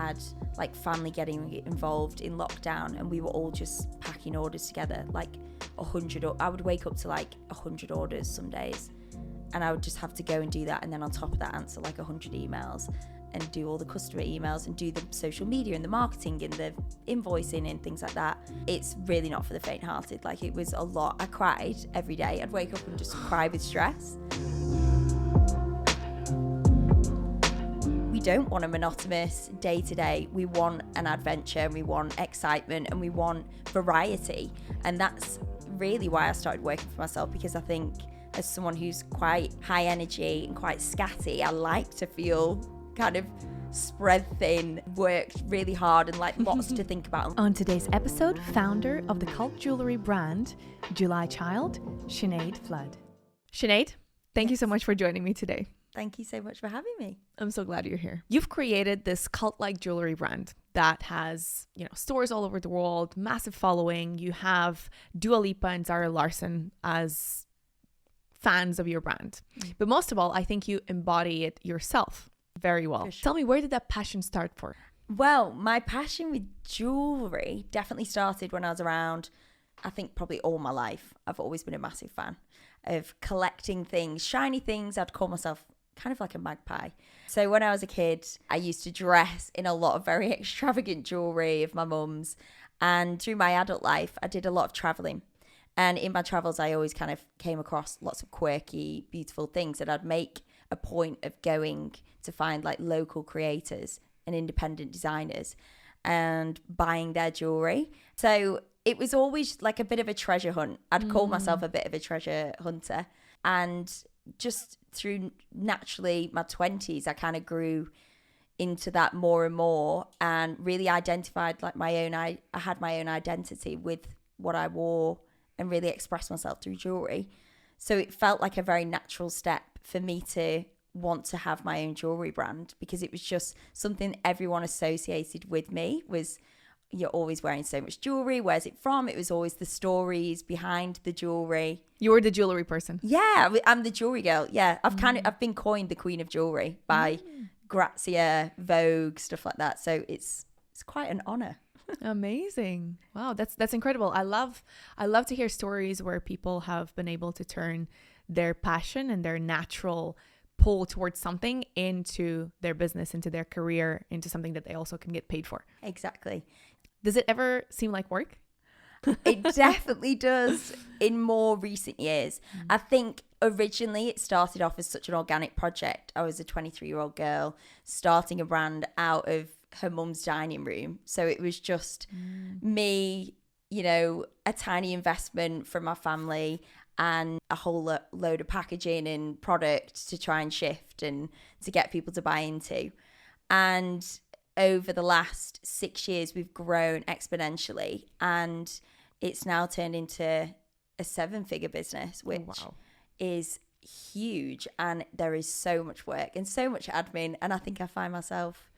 had like family getting involved in lockdown, and we were all just packing orders together, like 100. I would wake up to like 100 orders some days, and I would just have to go and do that, and then on top of that answer like 100 emails and do all the customer emails and do the social media and the marketing and the invoicing and things like that. It's really not for the faint-hearted. Like, it was a lot. I cried every day. I'd wake up and just cry with stress. We don't want a monotonous day-to-day. We want an adventure, and we want excitement, and we want variety. And that's really why I started working for myself, because I think as someone who's quite high energy and quite scatty, I like to feel kind of spread thin, worked really hard, and like lots to think about. On today's episode, founder of the cult jewellery brand, JulyChild, Sinead Flood. Sinead, thank you so much for joining me today. Thank you so much for having me. I'm so glad you're here. You've created this cult-like jewelry brand that has, stores all over the world, massive following. You have Dua Lipa and Zara Larsson as fans of your brand. But most of all, I think you embody it yourself very well. Sure. Tell me, where did that passion start for? Well, my passion with jewellery definitely started when I was around, I think probably all my life. I've always been a massive fan of collecting things, shiny things. I'd call myself kind of like a magpie. So when I was a kid, I used to dress in a lot of very extravagant jewellery of my mum's. And through my adult life, I did a lot of travelling. And in my travels, I always kind of came across lots of quirky, beautiful things, and I'd make a point of going to find like local creators and independent designers and buying their jewelry. So it was always like a bit of a treasure hunt. I'd call myself a bit of a treasure hunter. And just through naturally my 20s, I kind of grew into that more and more, and really identified like I had my own identity with what I wore and really expressed myself through jewelry. So it felt like a very natural step for me to want to have my own jewelry brand, because it was just something everyone associated with me was, you're always wearing so much jewelry. Where's it from? It was always the stories behind the jewelry. You were the jewelry person. Yeah, I'm the jewelry girl. Yeah, I've been coined the queen of jewelry by Grazia, Vogue, stuff like that. So it's quite an honor. Amazing. Wow, that's incredible. I love to hear stories where people have been able to turn their passion and their natural pull towards something into their business, into their career, into something that they also can get paid for. Exactly. Does it ever seem like work? It definitely does in more recent years. I think originally it started off as such an organic project. I was a 23-year-old girl starting a brand out of her mum's dining room. So it was just me, a tiny investment from my family and a whole load of packaging and product to try and shift and to get people to buy into. And over the last 6 years, we've grown exponentially, and it's now turned into a 7-figure business, which is huge. And there is so much work and so much admin. And I think I find myself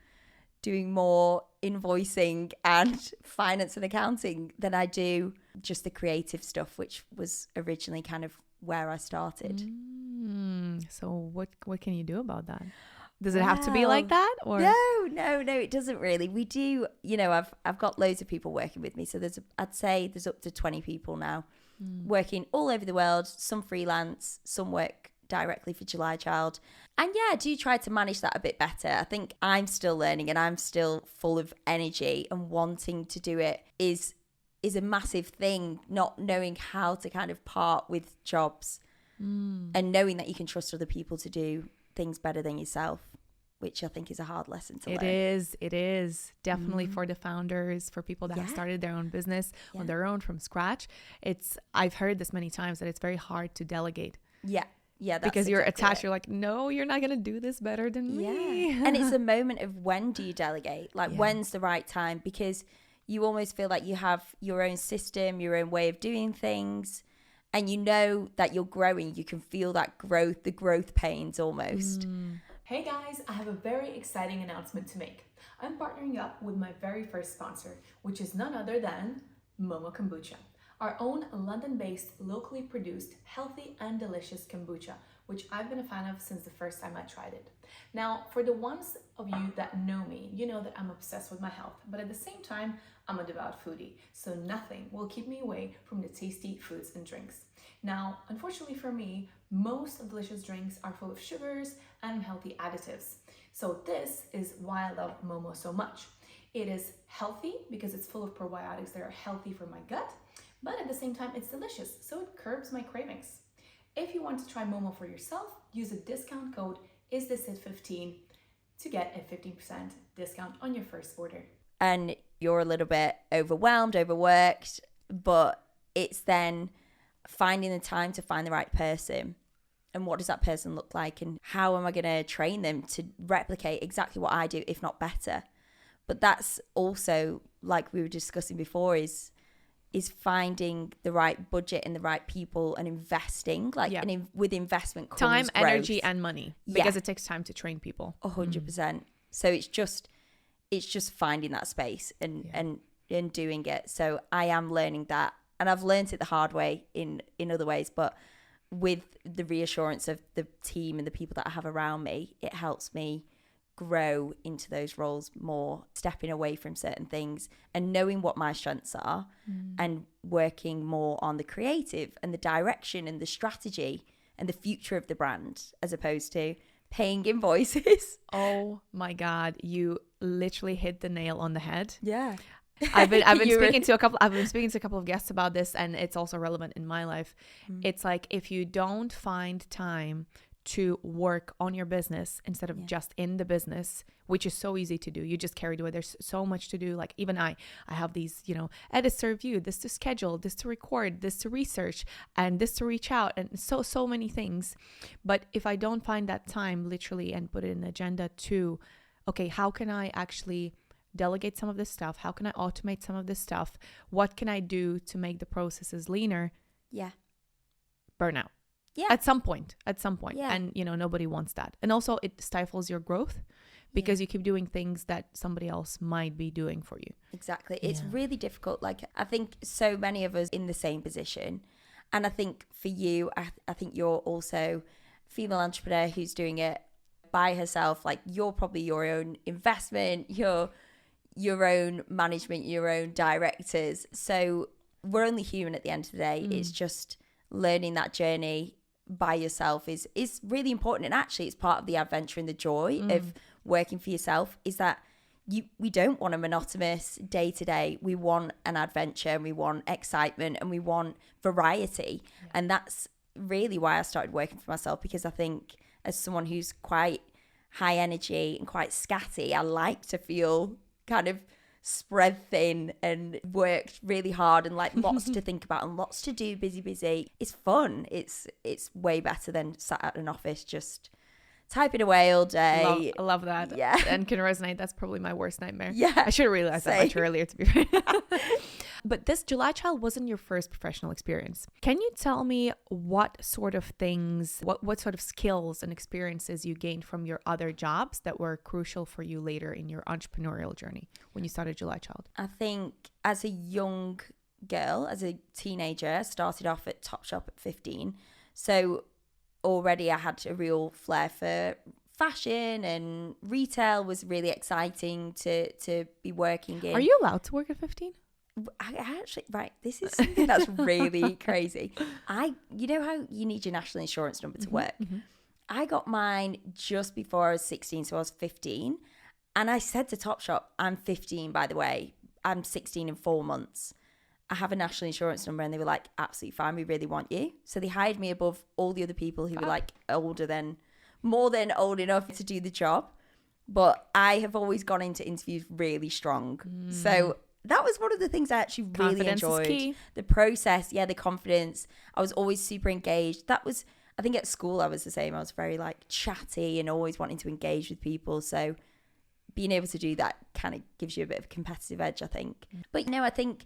doing more invoicing and finance and accounting than I do just the creative stuff, which was originally kind of where I started. So what can you do about that? Does it have to be like that? Or No, it doesn't really. We do, I've got loads of people working with me. So I'd say there's up to 20 people now working all over the world, some freelance, some work directly for JulyChild. And yeah, I do try to manage that a bit better. I think I'm still learning, and I'm still full of energy, and wanting to do it is a massive thing, not knowing how to kind of part with jobs and knowing that you can trust other people to do things better than yourself, which I think is a hard lesson to learn. It is definitely for the founders, for people that have started their own business on their own from scratch. I've heard this many times that it's very hard to delegate. Yeah, that's because you're exactly attached. You're like, no, you're not going to do this better than me. And it's a moment of when do you delegate? Like, when's the right time? Because you almost feel like you have your own system, your own way of doing things, and you know that you're growing. You can feel that growth, the growth pains almost. Hey guys, I have a very exciting announcement to make. I'm partnering up with my very first sponsor, which is none other than Momo Kombucha, our own London-based, locally produced, healthy and delicious kombucha which I've been a fan of since the first time I tried it. Now, for the ones of you that know me, you know that I'm obsessed with my health, but at the same time, I'm a devout foodie, so nothing will keep me away from the tasty foods and drinks. Now, unfortunately for me, most delicious drinks are full of sugars and unhealthy additives. So this is why I love Momo so much. It is healthy because it's full of probiotics that are healthy for my gut, but at the same time, it's delicious, so it curbs my cravings. If you want to try Momo for yourself, use the discount code IsThisIt15 to get a 15% discount on your first order. And you're a little bit overwhelmed, overworked, but it's then finding the time to find the right person. And what does that person look like? And how am I going to train them to replicate exactly what I do, if not better? But that's also, like we were discussing before, is finding the right budget and the right people and investing, with investment comes time, growth. energy, and money, because it takes time to train people. 100%. So it's just finding that space and doing it. So I am learning that, and I've learned it the hard way in other ways, but with the reassurance of the team and the people that I have around me, it helps me grow into those roles more, stepping away from certain things and knowing what my strengths are and working more on the creative and the direction and the strategy and the future of the brand, as opposed to paying invoices. Oh my God, you literally hit the nail on the head. Yeah. I've been speaking to a couple of guests about this, and it's also relevant in my life. It's like, if you don't find time to work on your business instead of just in the business, which is so easy to do, you just carried away. There's so much to do. Like, even I have these, edits to review, this to schedule, this to record, this to research, and this to reach out, and so many things. But if I don't find that time literally and put it in an agenda to, okay, how can I actually delegate some of this stuff? How can I automate some of this stuff? What can I do to make the processes leaner? Yeah. Burnout. Yeah. At some point. Yeah. And, nobody wants that. And also it stifles your growth because you keep doing things that somebody else might be doing for you. Exactly. It's really difficult. Like, I think so many of us in the same position. And I think for you, I think you're also a female entrepreneur who's doing it by herself. Like, you're probably your own investment, your own management, your own directors. So we're only human at the end of the day. It's just learning that journey by yourself is really important. And actually, it's part of the adventure and the joy of working for yourself, is that we don't want a monotonous day to day. We want an adventure, and we want excitement, and we want variety. And that's really why I started working for myself, because I think as someone who's quite high energy and quite scatty, I like to feel kind of spread thin and worked really hard and like lots to think about and lots to do, busy. It's fun. It's way better than sat at an office just typing away all day. I love that. Yeah. And can resonate. That's probably my worst nightmare. Yeah. I should have realized that much earlier, to be fair. But this JulyChild wasn't your first professional experience. Can you tell me what sort of things, what sort of skills and experiences you gained from your other jobs that were crucial for you later in your entrepreneurial journey when you started JulyChild? I think as a young girl, as a teenager, I started off at Topshop at 15. So already I had a real flair for fashion, and retail was really exciting to be working in. Are you allowed to work at 15? I actually, right, this is something that's really crazy. You know how you need your national insurance number to work? I got mine just before I was 16, so I was 15. And I said to Topshop, I'm 15, by the way. I'm 16 in 4 months. I have a national insurance number, and they were like, absolutely fine, we really want you. So they hired me above all the other people who were like more than old enough to do the job. But I have always gone into interviews really strong. So that was one of the things I actually really enjoyed. Confidence is key. The process, the confidence. I was always super engaged. That was, I think at school I was the same. I was very like chatty and always wanting to engage with people. So being able to do that kind of gives you a bit of a competitive edge, I think. But I think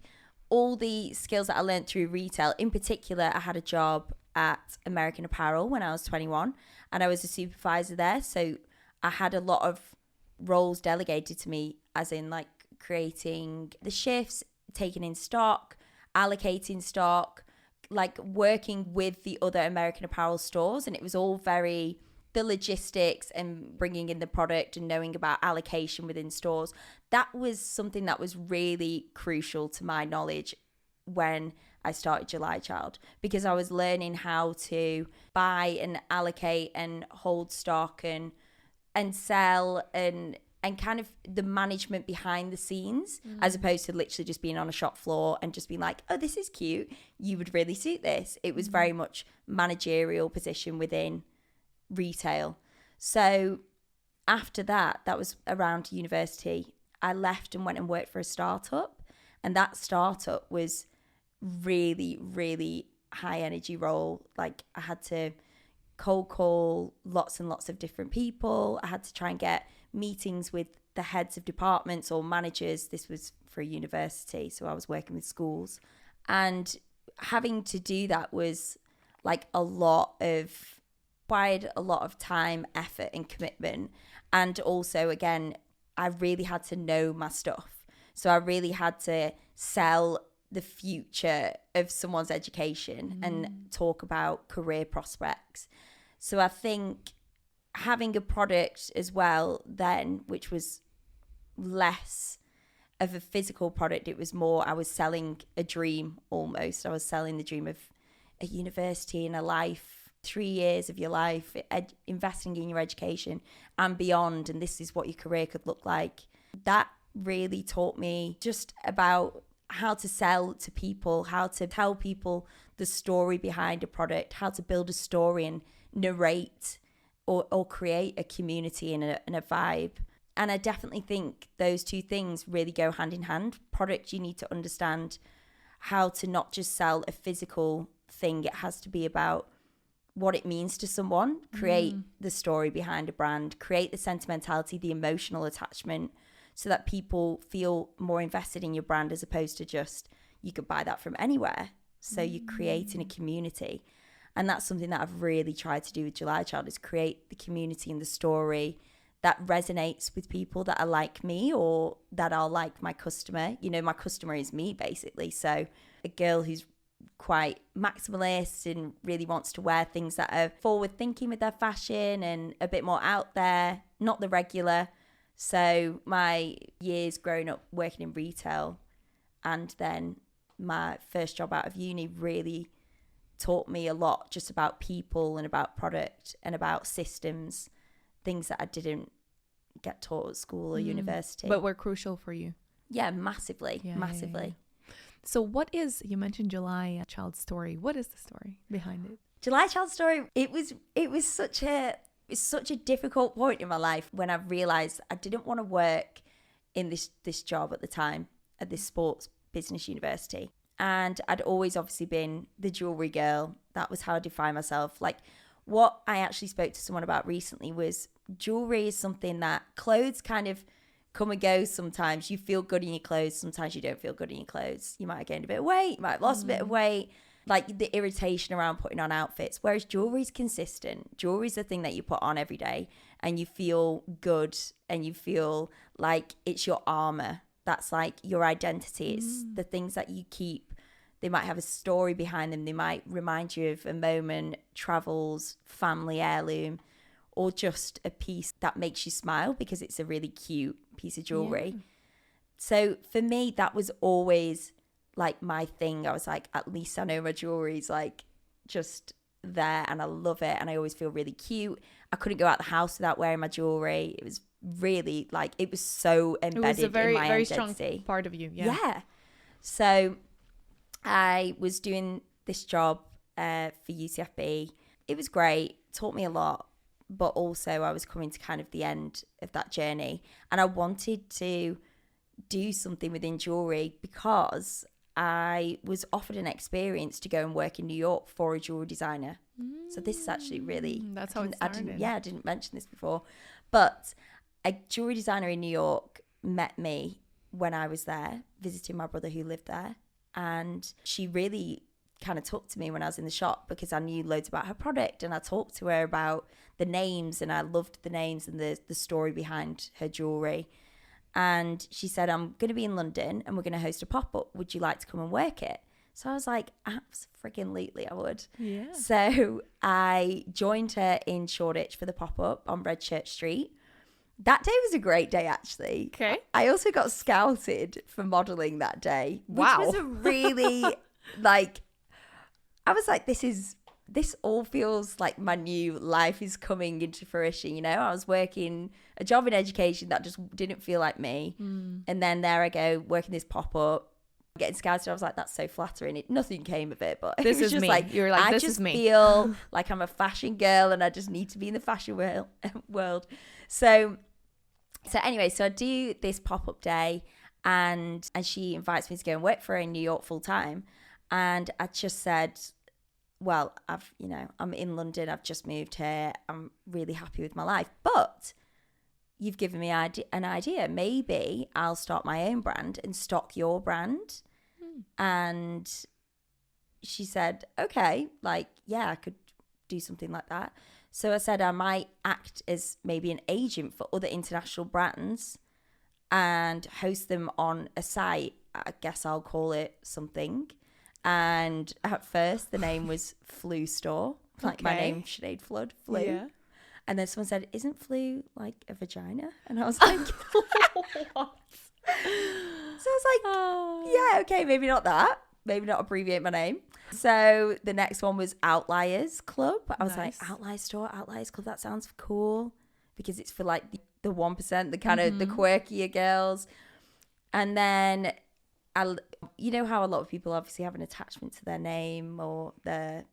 all the skills that I learned through retail, in particular, I had a job at American Apparel when I was 21, and I was a supervisor there. So I had a lot of roles delegated to me, as in like creating the shifts, taking in stock, allocating stock, like working with the other American Apparel stores, and it was all very the logistics and bringing in the product and knowing about allocation within stores. That was something that was really crucial to my knowledge when I started JulyChild, because I was learning how to buy and allocate and hold stock and sell and kind of the management behind the scenes, as opposed to literally just being on a shop floor and just being like, oh, this is cute, you would really suit this. It was very much managerial position within retail. So after that was around university, I left and went and worked for a startup, and that startup was really, really high energy role. Like I had to cold call lots and lots of different people. I had to try and get meetings with the heads of departments or managers. This was for a university, so I was working with schools, and having to do that was like required a lot of time, effort and commitment. And also, again, I really had to know my stuff. So I really had to sell the future of someone's education and talk about career prospects. So I think having a product as well then, which was less of a physical product, it was more, I was selling a dream almost. I was selling the dream of a university and a life, 3 years of your life, investing in your education and beyond. And this is what your career could look like. That really taught me just about how to sell to people, how to tell people the story behind a product, how to build a story and narrate or create a community and a vibe. And I definitely think those two things really go hand in hand. Product, you need to understand how to not just sell a physical thing. It has to be about what it means to someone, create the story behind a brand, create the sentimentality, the emotional attachment, so that people feel more invested in your brand as opposed to just, you could buy that from anywhere. So you're creating a community. And that's something that I've really tried to do with JulyChild, is create the community and the story that resonates with people that are like me or that are like my customer. You know, my customer is me, basically. So a girl who's quite maximalist and really wants to wear things that are forward thinking with their fashion and a bit more out there, not the regular. So my years growing up working in retail and then my first job out of uni really taught me a lot just about people and about product and about systems, things that I didn't get taught at school or university. But were crucial for you. Yeah, massively. Yeah. So what is, you mentioned JulyChild's story. What is the story behind it? JulyChild's story, it was such a difficult point in my life when I realised I didn't want to work in this job at the time at this sports business university. And I'd always obviously been the jewellery girl. That was how I define myself. Like, what I actually spoke to someone about recently was jewellery is something that clothes kind of come and go sometimes. You feel good in your clothes. Sometimes you don't feel good in your clothes. You might have gained a bit of weight. You might have lost a bit of weight. Like the irritation around putting on outfits. Whereas jewellery is consistent. Jewellery is the thing that you put on every day and you feel good and you feel like it's your armour. That's like your identity. It's the things that you keep. They might have a story behind them. They might remind you of a moment, travels, family heirloom, or just a piece that makes you smile because it's a really cute piece of jewellery. Yeah. So for me, that was always like my thing. I was like, at least I know my jewellery's like just there and I love it and I always feel really cute. I couldn't go out the house without wearing my jewellery. It was really like, it was so embedded in my identity. Very strong part of you. Yeah. So I was doing this job for UCFB. It was great, taught me a lot, but also I was coming to kind of the end of that journey and I wanted to do something within jewellery because I was offered an experience to go and work in New York for a jewellery designer. So this is actually really... That's how it started. I didn't mention this before. But a jewellery designer in New York met me when I was there, visiting my brother who lived there. And she really kind of took to me when I was in the shop because I knew loads about her product and I talked to her about the names and I loved the names and the story behind her jewellery. And she said, I'm going to be in London and we're going to host a pop-up. Would you like to come and work it? So I was like, absolutely, I would. Yeah. So I joined her in Shoreditch for the pop-up on Red Church Street. That day was a great day, actually. Okay. I also got scouted for modelling that day, which Wow. was a really, like, I was like, this all feels like my new life is coming into fruition, you know? I was working a job in education that just didn't feel like me. And then there I go, working this pop-up, getting scouted. I was like, that's so flattering. Nothing came of it, but This it was is just me. like, You're like, I this just is me. feel like I'm a fashion girl and I just need to be in the fashion world. So anyway, so I do this pop-up day and she invites me to go and work for her in New York full time. And I just said, well, I'm in London. I've just moved here. I'm really happy with my life, but you've given me an idea. Maybe I'll start my own brand and stock your brand. And she said, okay, like, yeah, I could do something like that. So I said I might act as maybe an agent for other international brands and host them on a site. I guess I'll call it something. And at first the name was Flu Store, like my name, Sinead Flood, Flu. Yeah. And then someone said, isn't flu like a vagina? And I was like, what? So I was like, yeah, okay, maybe not that. Maybe not abbreviate my name. So the next one was Outliers Club. I was like, Outliers Store, Outliers Club, that sounds cool. Because it's for like the 1%, the kind of the quirkier girls. And then, you know how a lot of people obviously have an attachment to their name or their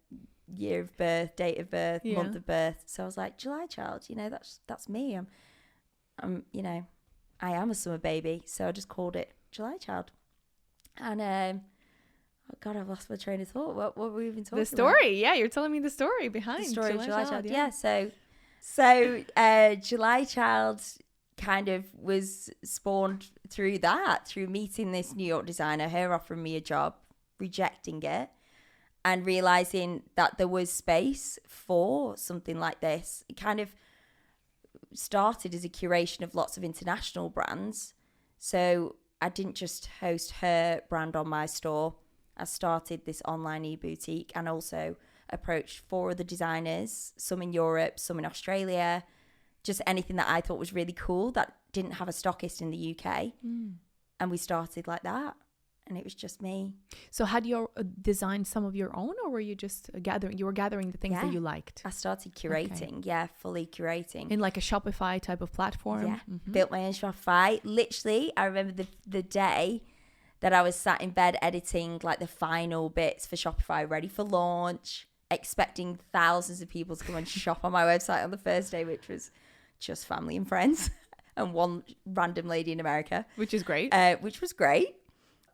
year of birth, date of birth, month of birth. So I was like, JulyChild, you know, that's me. I'm you know, I am a summer baby. So I just called it JulyChild. And oh God, I've lost my train of thought. What were we even talking about? The story. Yeah, you're telling me the story behind The story of JulyChild. JulyChild. Yeah. So JulyChild kind of was spawned through meeting this New York designer, her offering me a job, rejecting it, and realizing that there was space for something like this. It kind of started as a curation of lots of international brands. So I didn't just host her brand on my store. I started this online e-boutique and also approached 4 other designers, some in Europe, some in Australia, just anything that I thought was really cool that didn't have a stockist in the UK. And we started like that. And it was just me. So had you designed some of your own, or were you just gathering the things that you liked? I started curating, fully curating. In like a Shopify type of platform? Yeah, built my own Shopify. Literally, I remember the day that I was sat in bed editing like the final bits for Shopify, ready for launch, expecting thousands of people to come and shop on my website on the first day, which was just family and friends and one random lady in America. Which is great. Which was great.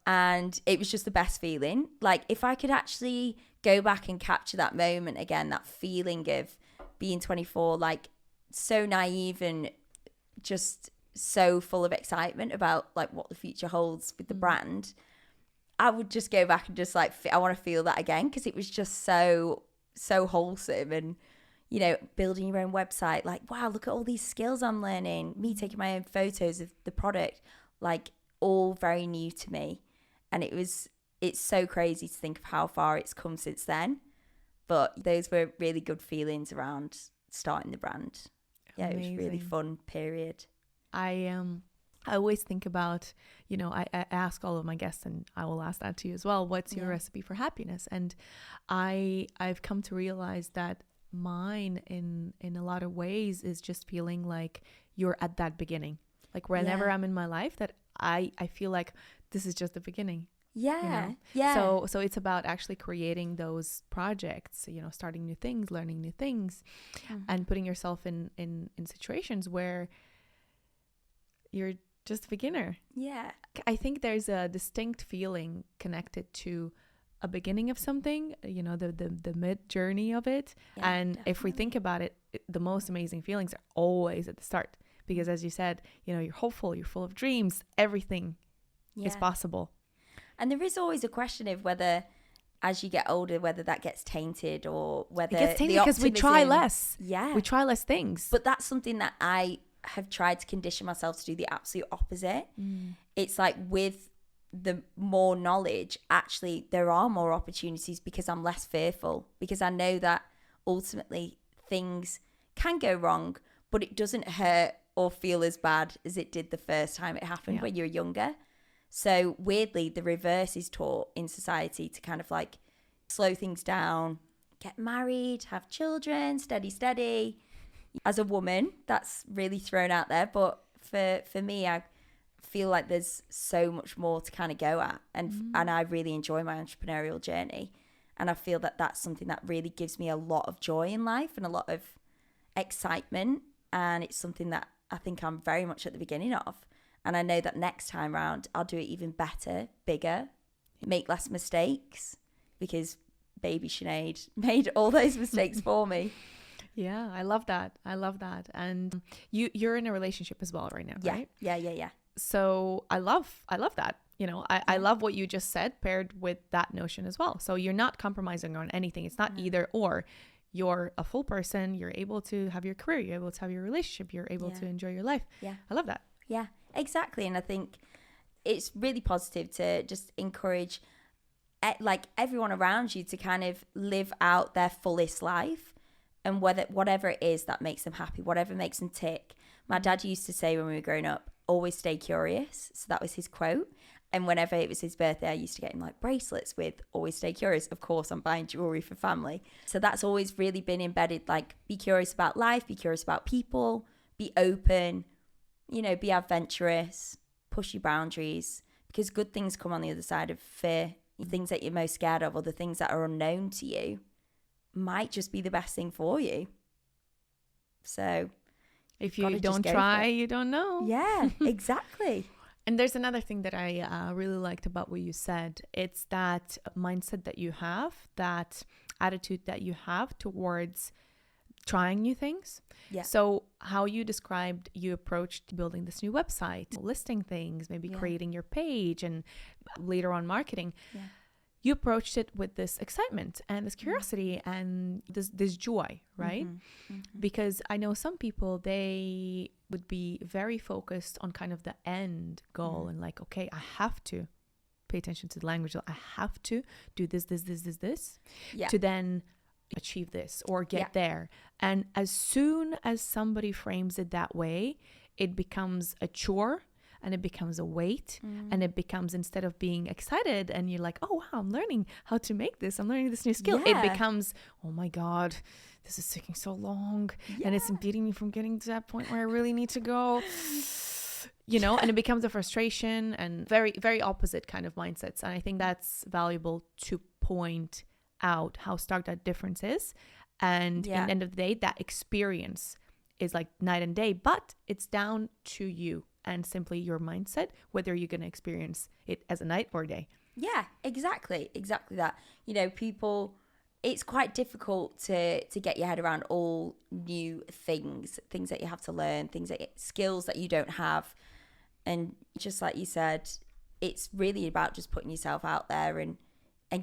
And it was just the best feeling. Like, if I could actually go back and capture that moment again, that feeling of being 24, like so naive and just so full of excitement about like what the future holds with the brand, I would just go back and just like, I want to feel that again, because it was just so wholesome. And, you know, building your own website, like, wow, look at all these skills I'm learning. Me taking my own photos of the product, like all very new to me. And it's so crazy to think of how far it's come since then. But those were really good feelings around starting the brand. Yeah, Amazing. It was a really fun period. I always think about, you know, I ask all of my guests, and I will ask that to you as well, what's your recipe for happiness? And I've come to realize that mine in a lot of ways is just feeling like you're at that beginning. Like whenever I'm in my life, that I feel like this is just the beginning. Yeah. You know? Yeah. So it's about actually creating those projects, you know, starting new things, learning new things, and putting yourself in situations where you're just a beginner. Yeah. I think there's a distinct feeling connected to a beginning of something, you know, the mid journey of it. Yeah, and definitely. If we think about it, the most amazing feelings are always at the start. Because as you said, you know, you're hopeful, you're full of dreams, everything is possible. And there is always a question of whether, as you get older, whether that gets tainted or whether it gets tainted because we try less. Yeah. We try less things. But that's something that I have tried to condition myself to do the absolute opposite. It's like with the more knowledge, actually there are more opportunities because I'm less fearful, because I know that ultimately things can go wrong, but it doesn't hurt or feel as bad as it did the first time it happened when you're younger. So weirdly, the reverse is taught in society, to kind of like slow things down, get married, have children, steady. As a woman, that's really thrown out there. But for me, I feel like there's so much more to kind of go at. And I really enjoy my entrepreneurial journey. And I feel that that's something that really gives me a lot of joy in life and a lot of excitement. And it's something that I think I'm very much at the beginning of. And I know that next time round, I'll do it even better, bigger, make less mistakes, because baby Sinead made all those mistakes for me. Yeah, I love that. And you're in a relationship as well right now, right? Yeah. So I love that. You know, I love what you just said paired with that notion as well. So you're not compromising on anything. It's not either or. You're a full person. You're able to have your career. You're able to have your relationship. You're able to enjoy your life. Yeah. I love that. Yeah, exactly. And I think it's really positive to just encourage like everyone around you to kind of live out their fullest life, and whatever it is that makes them happy, whatever makes them tick. My dad used to say when we were growing up, always stay curious. So that was his quote. And whenever it was his birthday, I used to get him like bracelets with always stay curious. Of course, I'm buying jewellery for family. So that's always really been embedded, like be curious about life, be curious about people, be open, you know, be adventurous, push your boundaries, because good things come on the other side of fear. Things that you're most scared of, or the things that are unknown to you, might just be the best thing for you. So if you don't try, you don't know. Yeah, exactly. And there's another thing that I really liked about what you said. It's that mindset that you have, that attitude that you have towards trying new things. Yeah. So how you described you approached building this new website, listing things, maybe creating your page, and later on marketing. Yeah. You approached it with this excitement and this curiosity and this joy, right? Because I know some people, they would be very focused on kind of the end goal and like, okay, I have to pay attention to the language. I have to do this to then achieve this or get there. And as soon as somebody frames it that way, it becomes a chore. And it becomes a weight, and it becomes, instead of being excited and you're like, oh, wow, I'm learning how to make this. I'm learning this new skill. It becomes, oh my God, this is taking so long. And it's impeding me from getting to that point where I really need to go, you know, and it becomes a frustration and very, very opposite kind of mindsets. And I think that's valuable to point out how stark that difference is. And in the end of the day, that experience is like night and day, but it's down to you. And simply your mindset, whether you're going to experience it as a night or a day. Yeah, exactly that. You know, people, it's quite difficult to get your head around all new things that you have to learn, skills that you don't have. And just like you said, it's really about just putting yourself out there and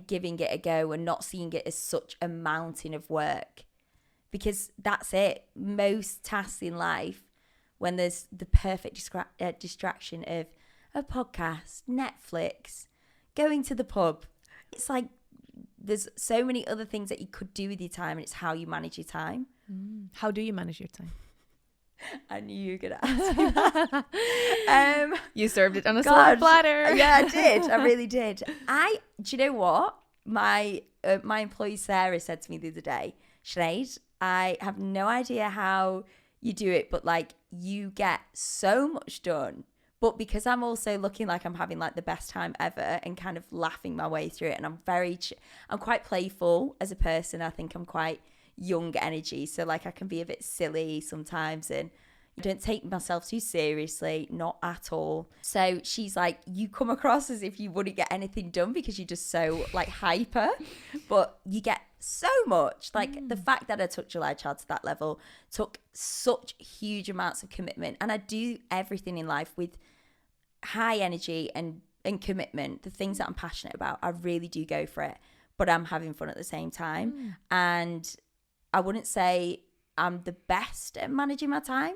giving it a go, and not seeing it as such a mountain of work, because that's it. Most tasks in life, when there's the perfect distraction of a podcast, Netflix, going to the pub, it's like there's so many other things that you could do with your time, and it's how you manage your time. How do you manage your time? I knew you were going to ask me that. You served it on a silver platter. Yeah, I did. I really did. Do you know what? My employee Sarah said to me the other day, Sinead, I have no idea how you do it, but like you get so much done. But because I'm also looking like I'm having like the best time ever and kind of laughing my way through it, and I'm quite playful as a person. I think I'm quite young energy, so like I can be a bit silly sometimes, and I don't take myself too seriously, not at all. So she's like, you come across as if you wouldn't get anything done because you're just so like hyper, but you get so much. Like the fact that I took JulyChild to that level took such huge amounts of commitment, and I do everything in life with high energy and commitment. The things that I'm passionate about, I really do go for it, but I'm having fun at the same time. And I wouldn't say I'm the best at managing my time.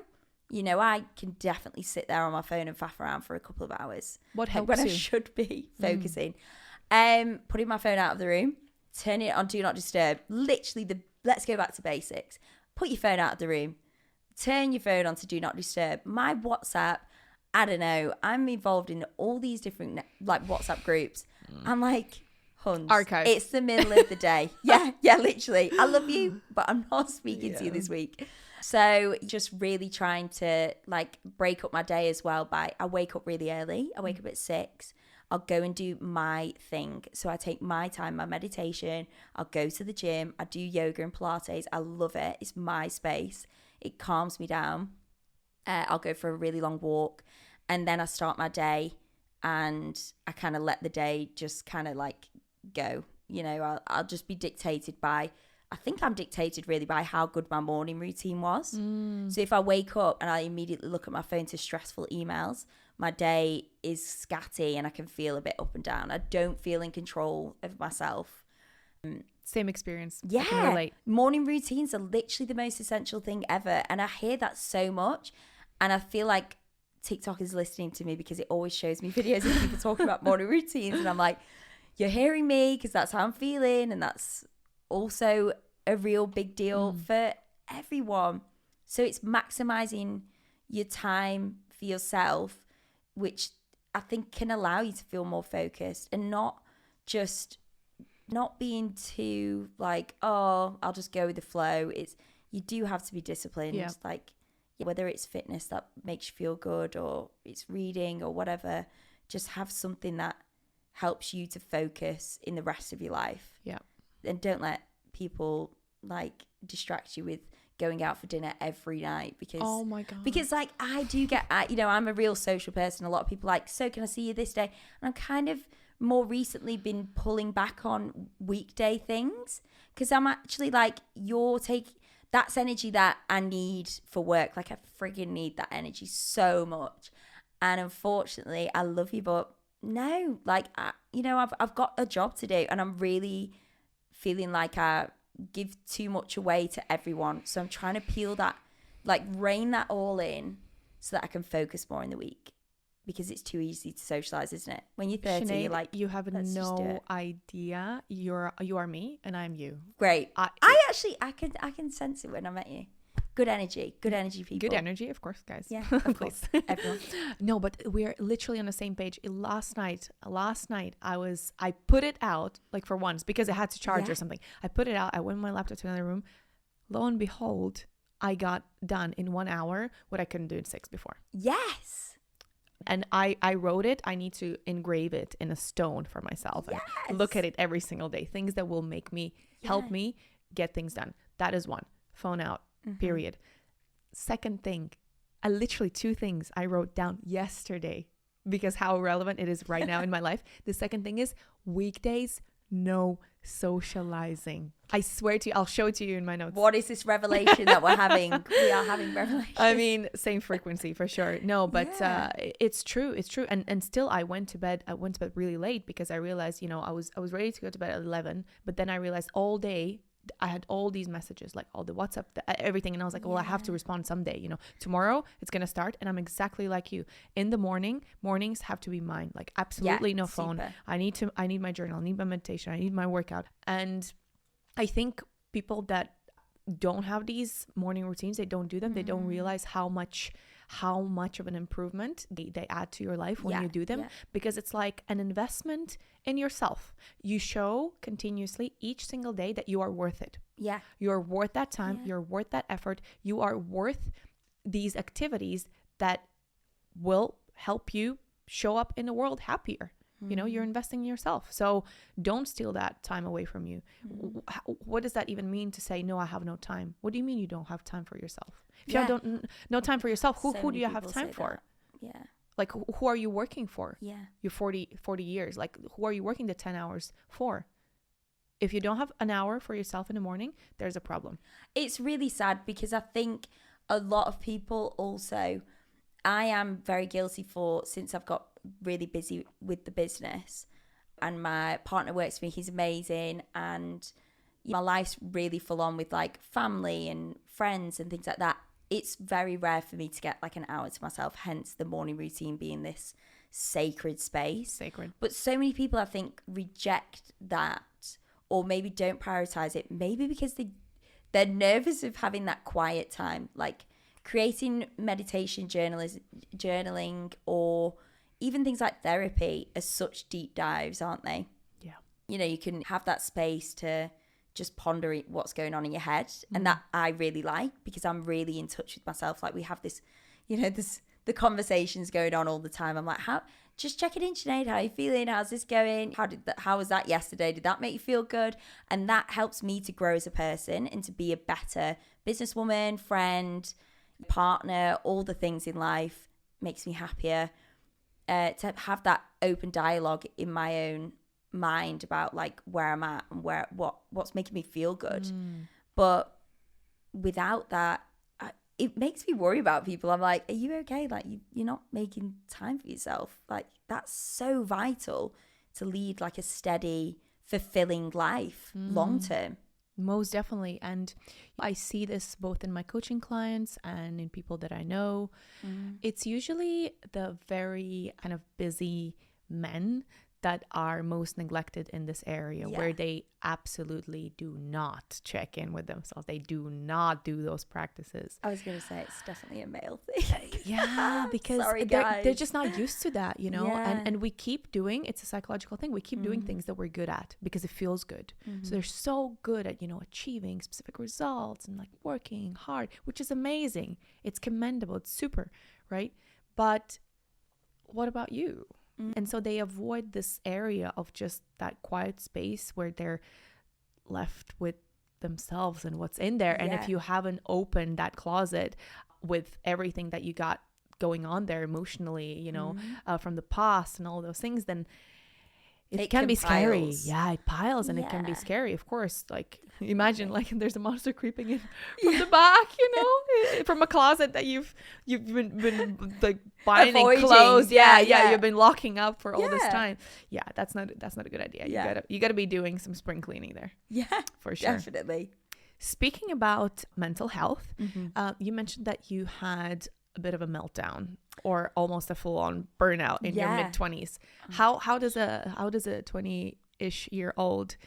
You know, I can definitely sit there on my phone and faff around for a couple of hours. What helps when you? I should be focusing. Putting my phone out of the room, turning it on Do Not Disturb. Literally, let's go back to basics. Put your phone out of the room. Turn your phone on to Do Not Disturb. My WhatsApp, I don't know. I'm involved in all these different like WhatsApp groups. I'm like, Huns. Archive. It's the middle of the day. Yeah, literally. I love you, but I'm not speaking to you this week. So just really trying to like break up my day as well I wake up really early. I wake up at 6. I'll go and do my thing. So I take my time, my meditation. I'll go to the gym. I do yoga and Pilates. I love it. It's my space. It calms me down. I'll go for a really long walk. And then I start my day and I kind of let the day just kind of like go. You know, I'll just be dictated by, I think I'm dictated really by how good my morning routine was. So if I wake up and I immediately look at my phone to stressful emails, my day is scatty and I can feel a bit up and down. I don't feel in control of myself. Same experience. Yeah. I can relate. Morning routines are literally the most essential thing ever. And I hear that so much. And I feel like TikTok is listening to me because it always shows me videos of people talking about morning routines. And I'm like, you're hearing me because that's how I'm feeling. And that's also a real big deal for everyone. So it's maximizing your time for yourself, which I think can allow you to feel more focused and not being too like, oh, I'll just go with the flow. You do have to be disciplined. Yeah. Like whether it's fitness that makes you feel good or it's reading or whatever, just have something that helps you to focus in the rest of your life. Yeah. And don't let people like distract you with going out for dinner every night because Oh my God. because like I do get I'm a real social person. A lot of people like, so can I see you this day? And I'm kind of more recently been pulling back on weekday things because I'm actually like, that's energy that I need for work. Like I friggin' need that energy so much. And unfortunately, I love you, but no, like I've got a job to do and I'm really feeling like I give too much away to everyone. So I'm trying to peel that, like rein that all in so that I can focus more in the week because it's too easy to socialize, isn't it? When you're 30, Sinead, you're like, you have let's just do no it. idea. You are me and I'm you. Great. I can sense it when I met you. Good energy people. Good energy, of course, guys. Yeah, of Please. course. Everyone. No, but we're literally on the same page. Last night, I put it out like for once because I had to charge or something. I put it out. I went with my laptop to another room. Lo and behold, I got done in 1 hour what I couldn't do in 6 before. Yes. And I wrote it. I need to engrave it in a stone for myself and look at it every single day. Things that will make me help me get things done. That is one. Phone out. Period. Second thing, literally 2 things I wrote down yesterday because how relevant it is right now in my life. The second thing is weekdays, no socializing. I swear to you, I'll show it to you in my notes. What is this revelation that we're having? We are having revelation. I mean, same frequency for sure. No, but it's true. It's true. And still I went to bed really late because I realized, I was ready to go to bed at 11, but then I realized all day I had all these messages, like all the WhatsApp, everything. And I was like, well, I have to respond someday, tomorrow it's going to start. And I'm exactly like you. In the mornings have to be mine. Like absolutely no phone. Super. I need my journal. I need my meditation. I need my workout. And I think people that don't have these morning routines, they don't do them. They don't realize how much of an improvement they add to your life when you do them, because it's like an investment in yourself. You show continuously each single day that you are worth it. Yeah. You're worth that time. You're worth that effort. You are worth these activities that will help you show up in the world happier. You're investing in yourself. So don't steal that time away from you. What does that even mean to say, no, I have no time? What do you mean you don't have time for yourself? If you don't no time for yourself, who do you have time for? That. Yeah. Like, who are you working for? Yeah. You're 40 years. Like, who are you working the 10 hours for? If you don't have an hour for yourself in the morning, there's a problem. It's really sad because I think a lot of people also, I am very guilty for, since I've got really busy with the business and my partner works for me, he's amazing, and my life's really full on with like family and friends and things like that. it's very rare for me to get like an hour to myself, hence the morning routine being this sacred space. Sacred. But so many people, I think, reject that, or maybe don't prioritize it, maybe because they're nervous of having that quiet time, like creating meditation journaling, or even things like therapy are such deep dives, aren't they? Yeah. You know, you can have that space to just ponder what's going on in your head. And that I really like, because I'm really in touch with myself. Like we have this, you know, the conversations going on all the time. I'm like, just check it in, Sinead. How are you feeling? How's this going? How was that yesterday? Did that make you feel good? And that helps me to grow as a person and to be a better businesswoman, friend, partner, all the things in life. Makes me happier. To have that open dialogue in my own mind about like where I'm at and what's making me feel good. But without that, it makes me worry about people. I'm like, are you okay? Like you're not making time for yourself. Like that's so vital to lead like a steady, fulfilling life long term. Most definitely. And I see this both in my coaching clients and in people that I know. It's usually the very kind of busy men that are most neglected in this area, where they absolutely do not check in with themselves. They do not do those practices. I was going to say it's definitely a male thing. Yeah, because Sorry, they're just not used to that, you know? Yeah. And we keep doing, it's a psychological thing. We keep doing things that we're good at because it feels good. So they're so good at, you know, achieving specific results and like working hard, which is amazing. It's commendable. It's super, right? But what about you? And so they avoid this area of just that quiet space where they're left with themselves and what's in there. And if you haven't opened that closet with everything that you got going on there emotionally, you know, from the past and all those things, then it can be scary. Yeah, it piles and it can be scary, of course. Like imagine like there's a monster creeping in from the back, you know, from a closet that you've been like binding closed. Yeah. You've been locking up for all this time. Yeah, that's not a good idea. You gotta be doing some spring cleaning there. Yeah, for sure. Definitely. Speaking about mental health, you mentioned that you had a bit of a meltdown or almost a full-on burnout in your mid-20s. How does a 20-ish year old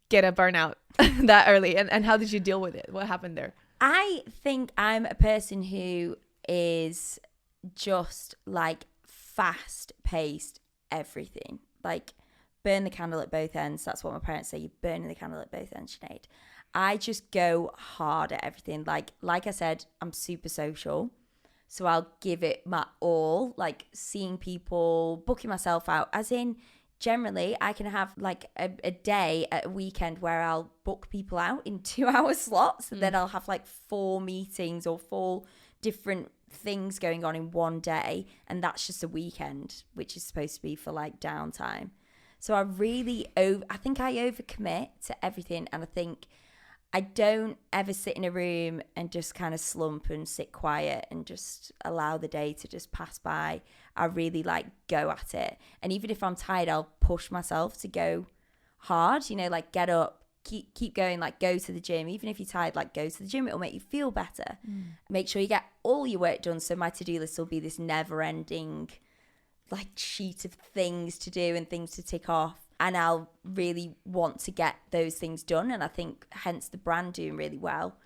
get a burnout that early, and how did you deal with it? What happened there? I think I'm a person who is just like fast-paced everything, like burn the candle at both ends. That's what my parents say, you're burning the candle at both ends, Sinead. I just go hard at everything. Like I said, I'm super social. So I'll give it my all, like seeing people, booking myself out. As in, generally, I can have like a day at a weekend where I'll book people out in 2-hour slots. And then I'll have like 4 meetings or 4 different things going on in one day. And that's just a weekend, which is supposed to be for like downtime. So I think I overcommit to everything. And I think I don't ever sit in a room and just kind of slump and sit quiet and just allow the day to just pass by. I really like go at it. And even if I'm tired, I'll push myself to go hard, you know, like get up, keep going, like go to the gym. Even if you're tired, like go to the gym. It'll make you feel better. Make sure you get all your work done. So my to-do list will be this never ending like sheet of things to do and things to tick off. And I'll really want to get those things done. And I think hence the brand doing really well.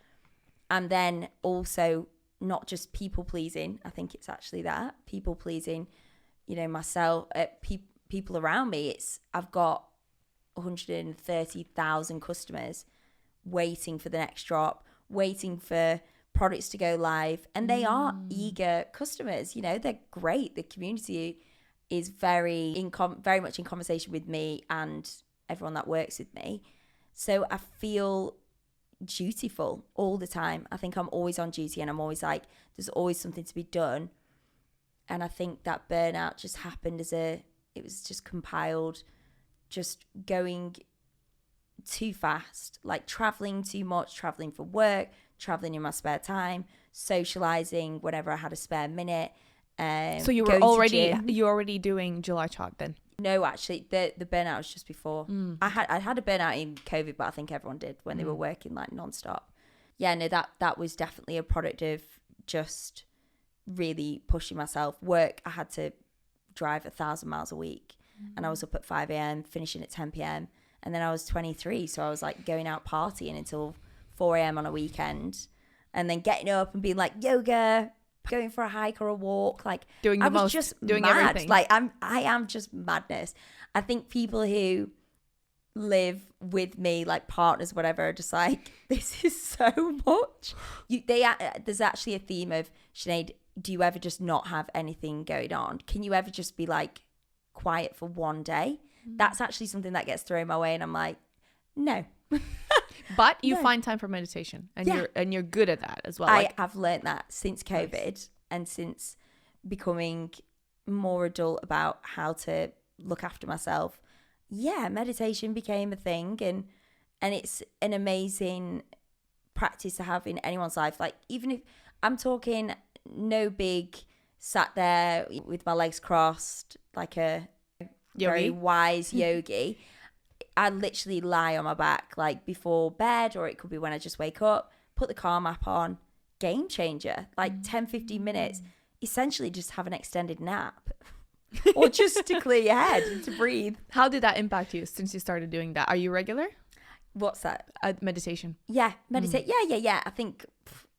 And then also not just people pleasing. I think it's actually that people pleasing, you know, myself, people around me. I've got 130,000 customers waiting for the next drop, waiting for products to go live. And they are eager customers, you know, they're great. The community is very much in conversation with me and everyone that works with me. So I feel dutiful all the time. I think I'm always on duty and I'm always like, there's always something to be done. And I think that burnout just happened it was just compiled, just going too fast, like traveling too much, traveling for work, traveling in my spare time, socializing whenever I had a spare minute. So you were already doing JulyChild then? No, actually, the burnout was just before. I had a burnout in COVID, but I think everyone did when they were working like nonstop. Yeah, no, that was definitely a product of just really pushing myself. Work, I had to drive 1,000 miles a week, and I was up at 5 a.m, finishing at 10 p.m. And then I was 23, so I was like going out partying until 4 a.m. on a weekend, and then getting up and being like yoga, going for a hike or a walk, like Doing I the was most, just doing mad. everything. Like I am just madness. I think people who live with me, like partners, whatever, are just like, this is so much. There's actually a theme of, Sinead, do you ever just not have anything going on? Can you ever just be like quiet for one day? That's actually something that gets thrown my way, and I'm like, no. But you No. find time for meditation, and Yeah. you're good at that as well. I Like, have learnt that since COVID and since becoming more adult about how to look after myself. Yeah, meditation became a thing, and it's an amazing practice to have in anyone's life. Like, even if I'm talking no big, sat there with my legs crossed like a very Yogi. wise yogi. I literally lie on my back like before bed, or it could be when I just wake up, put the Calm app on. Game changer. Like 10-15 minutes, essentially just have an extended nap or just to clear your head and to breathe. how did that impact you since you started doing that? Are you regular What's that? at meditation? Yeah, meditate. Yeah. I think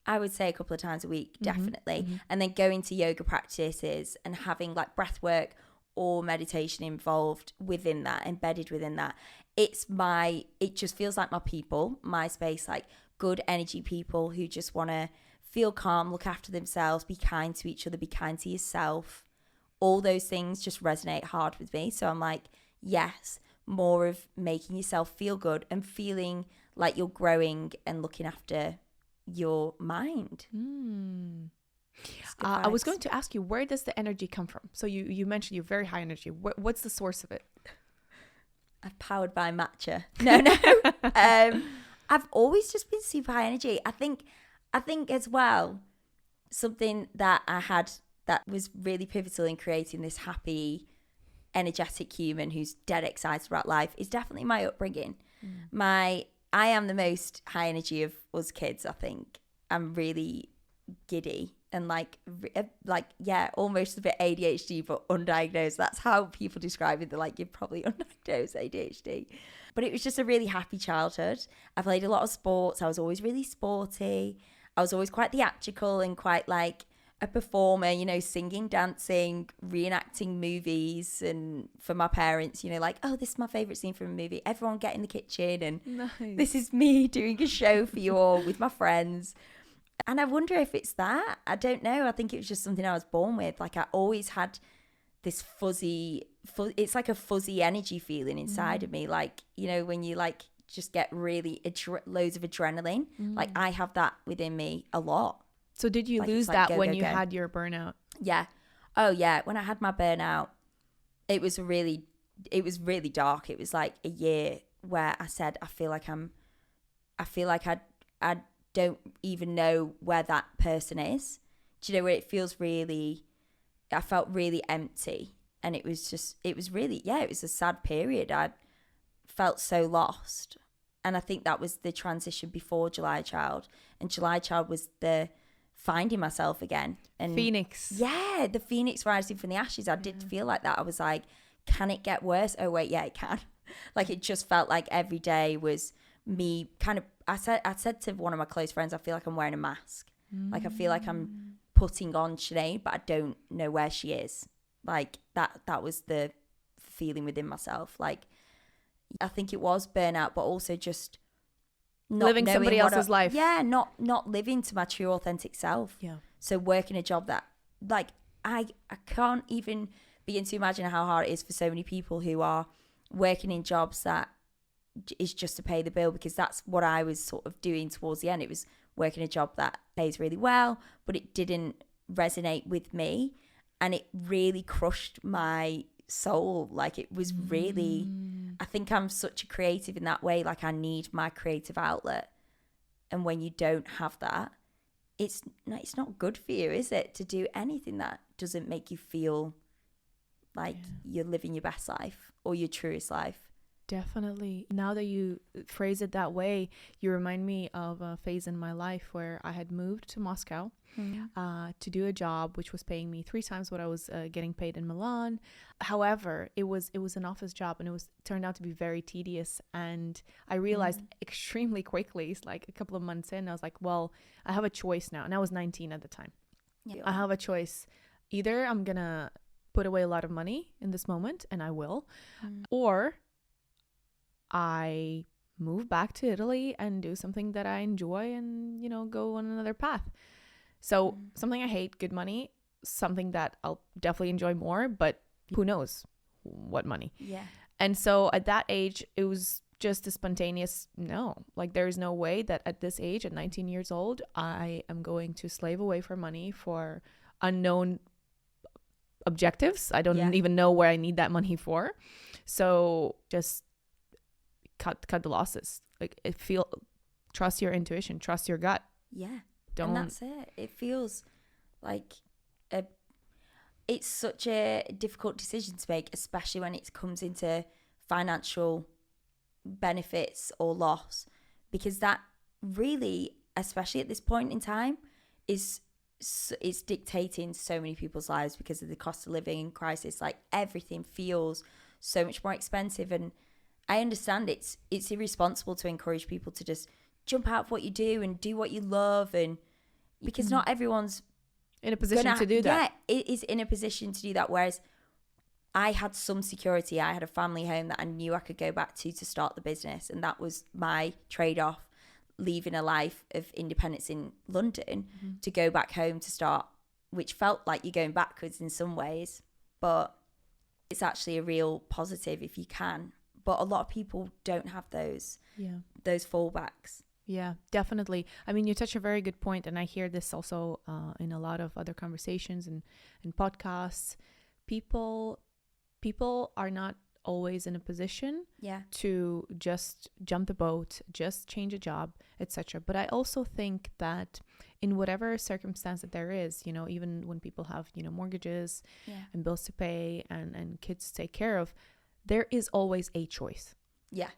I would say a couple of times a week, definitely. And then going to yoga practices and having like breath work or meditation involved within that, embedded within that. It just feels like my people, my space, like good energy people who just want to feel calm, look after themselves, be kind to each other, be kind to yourself. All those things just resonate hard with me. So I'm like, yes, more of making yourself feel good and feeling like you're growing and looking after your mind. It's good I was vibes. going to ask you, where does the energy come from? So you mentioned you're very high energy. What's the source of it? I'm powered by matcha. No. I've always just been super high energy. I think as well, something that I had that was really pivotal in creating this happy, energetic human who's dead excited about life is definitely my upbringing. I am the most high energy of us kids, I think. I'm really giddy and like almost a bit ADHD but undiagnosed. That's how people describe it. They're like, you're probably undiagnosed ADHD. But it was just a really happy childhood. I played a lot of sports. I was always really sporty. I was always quite theatrical and quite like a performer, you know, singing, dancing, reenacting movies, and for my parents, you know, like, oh, this is my favorite scene from a movie. Everyone get in the kitchen and this is me doing a show for you all with my friends. And I wonder if it's that. I don't know. I think it was just something I was born with. Like I always had this it's like a fuzzy energy feeling inside of me. Like, you know, when you like just get really loads of adrenaline, like I have that within me a lot. So did you Like, lose it's like that go, when go, you go. had your burnout? Yeah. Oh yeah. When I had my burnout, it was really dark. It was like a year where I said, I feel like I don't even know where that person is. Do you know where it feels really, I felt really empty. And it was really, it was a sad period. I felt so lost. And I think that was the transition before JulyChild. And JulyChild was the finding myself again. And Phoenix. yeah, the phoenix rising from the ashes. I did feel like that. I was like, can it get worse? Oh wait, yeah, it can. Like it just felt like every day was me kind of, I said to one of my close friends, I feel like I'm wearing a mask. Like I feel like I'm putting on Sinead, but I don't know where she is. Like that was the feeling within myself. Like I think it was burnout, but also just not Living knowing somebody else's life. Yeah, not living to my true authentic self. Yeah. So working a job that like I can't even begin to imagine how hard it is for so many people who are working in jobs that is just to pay the bill, because that's what I was sort of doing towards the end. It was working a job that pays really well, but it didn't resonate with me, and it really crushed my soul. Like it was really, I think I'm such a creative in that way. Like I need my creative outlet, and when you don't have that, it's not good for you, is it, to do anything that doesn't make you feel like you're living your best life or your truest life. Definitely. Now that you phrase it that way, you remind me of a phase in my life where I had moved to Moscow to do a job which was paying me 3 times what I was getting paid in Milan. However, it was an office job, and it turned out to be very tedious. And I realized extremely quickly, it's like a couple of months in, I was like, well, I have a choice now. And I was 19 at the time. Yeah. I have a choice. Either I'm gonna put away a lot of money in this moment, and I will, or I move back to Italy and do something that I enjoy and, go on another path. So something I hate, good money, something that I'll definitely enjoy more, but who knows what money. Yeah. And so at that age, it was just a spontaneous no. Like, there is no way that at this age, at 19 years old, I am going to slave away for money for unknown objectives. I don't even know where I need that money for. So just cut the losses. Like, trust your intuition, trust your gut. Yeah. And that's it. It feels like it's such a difficult decision to make, especially when it comes into financial benefits or loss, because that really, especially at this point in time, is dictating so many people's lives because of the cost of living crisis. Like, everything feels so much more expensive, and I understand it's irresponsible to encourage people to just jump out of what you do and do what you love, and because not everyone's in a position to do that. Yeah, it is in a position to do that. Whereas I had some security. I had a family home that I knew I could go back to start the business, and that was my trade-off, leaving a life of independence in London to go back home to start, which felt like you're going backwards in some ways, but it's actually a real positive if you can. But a lot of people don't have those fallbacks. Yeah, definitely. I mean, you touch a very good point, and I hear this also in a lot of other conversations and podcasts. People are not always in a position to just jump the boat, just change a job, etc. But I also think that in whatever circumstance that there is, even when people have, mortgages and bills to pay and kids to take care of, there is always a choice. Yeah.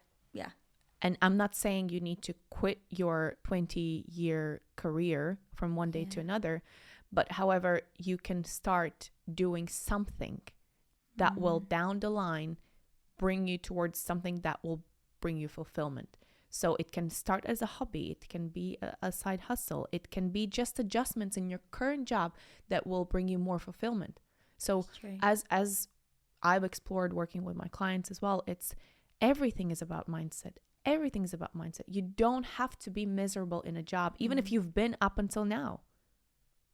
And I'm not saying you need to quit your 20-year career from one day to another, but however, you can start doing something that will down the line bring you towards something that will bring you fulfillment. So it can start as a hobby. It can be a side hustle. It can be just adjustments in your current job that will bring you more fulfillment. So as I've explored working with my clients as well, everything is about mindset. Everything is about mindset. You don't have to be miserable in a job, even if you've been up until now.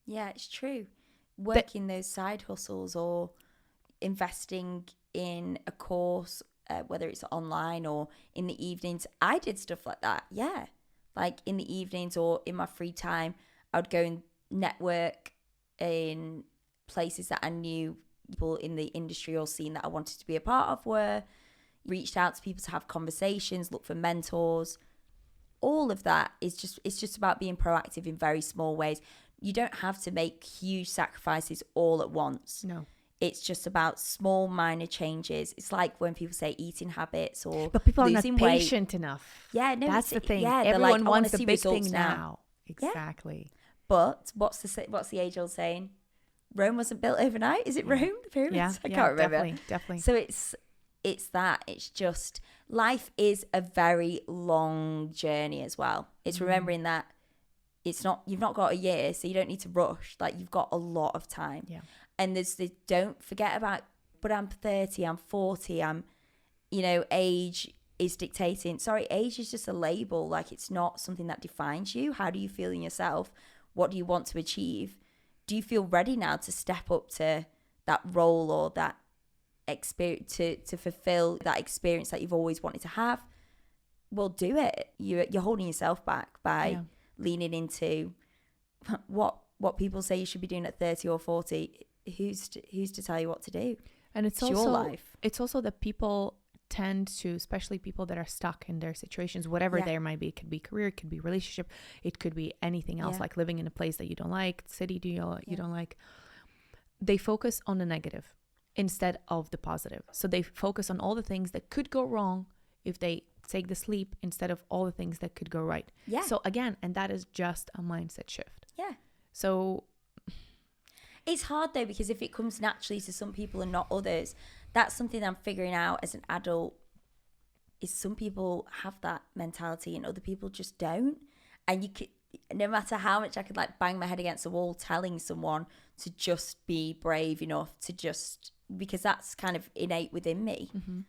Yeah, it's true. Working those side hustles or investing in a course, whether it's online or in the evenings. I did stuff like that. Yeah. Like in the evenings or in my free time, I would go and network in places that I knew people in the industry or scene that I wanted to be a part of were. Reached out to people to have conversations, look for mentors. All of that it's just about being proactive in very small ways. You don't have to make huge sacrifices all at once. No. It's just about small minor changes. It's like when people say eating habits or but people are not losing patient weight. Enough. Yeah, no, that's the thing. Yeah, everyone like, wants the big thing now. Exactly. Yeah. But what's the age old saying? Rome wasn't built overnight. Is it Rome? The pyramids? Yeah, I can't remember. Definitely. So it's that. It's just life is a very long journey as well. It's remembering that you've not got a year, so you don't need to rush. Like, you've got a lot of time. Yeah. And don't forget about, but I'm 30, I'm 40, age is dictating. Sorry, age is just a label. Like, it's not something that defines you. How do you feel in yourself? What do you want to achieve? Do you feel ready now to step up to that role or that experience, to fulfill that experience that you've always wanted to have? Well, do it. You're holding yourself back by leaning into what people say you should be doing at 30 or 40. Who's to tell you what to do? And it's also your life. It's also that people tend to, especially people that are stuck in their situations, whatever there might be. It could be career, it could be relationship, it could be anything else, like living in a place that you don't like, city you don't like. They focus on the negative instead of the positive. So they focus on all the things that could go wrong if they take this leap instead of all the things that could go right. Yeah. So again, and that is just a mindset shift. Yeah. So it's hard though, because if it comes naturally to some people and not others, that's something I'm figuring out as an adult, is some people have that mentality and other people just don't. And you could, no matter how much I could like bang my head against the wall telling someone to just be brave enough to just, because that's kind of innate within me. mm-hmm.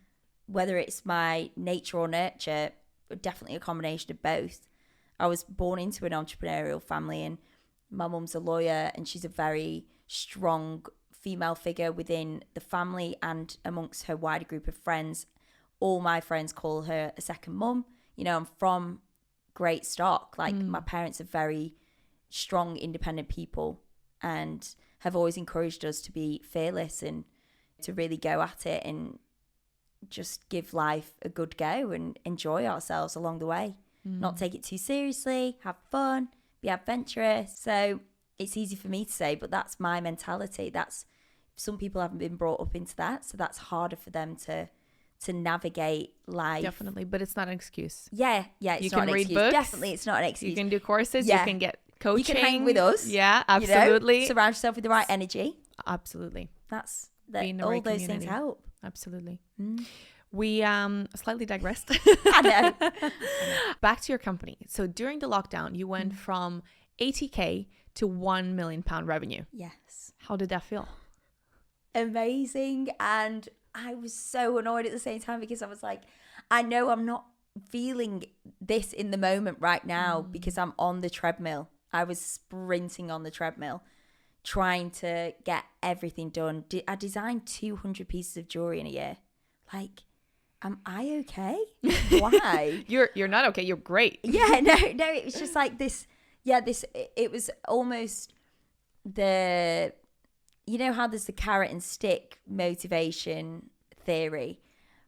Whether it's my nature or nurture, definitely a combination of both. I was born into an entrepreneurial family, and my mum's a lawyer, and she's a very strong female figure within the family and amongst her wider group of friends. All my friends call her a second mum. You know, I'm from great stock. Like my parents are very strong, independent people and have always encouraged us to be fearless and to really go at it and just give life a good go and enjoy ourselves along the way. Not take it too seriously, have fun, be adventurous. So it's easy for me to say, but that's my mentality. That's, some people haven't been brought up into that, so that's harder for them to navigate life. Definitely, but it's not an excuse. Yeah, it's you not can an read excuse. books. Definitely, it's not an excuse. You can do courses. Yeah. You can get coaching. You can hang with us. Yeah, you know? absolutely. Surround yourself with the right energy. Absolutely. That's Be in the all right those community. things help. Absolutely. We slightly digressed. I know. Back to your company. So during the lockdown, you went from 80K to £1 million revenue. Yes. How did that feel? Amazing. And I was so annoyed at the same time, because I was like, I know I'm not feeling this in the moment right now because I'm on the treadmill. I was sprinting on the treadmill trying to get everything done. I designed 200 pieces of jewelry in a year. Like, am I okay? Why? You're not okay. You're great. Yeah, no, it was just like this. Yeah, it was almost the, you know how there's the carrot and stick motivation theory.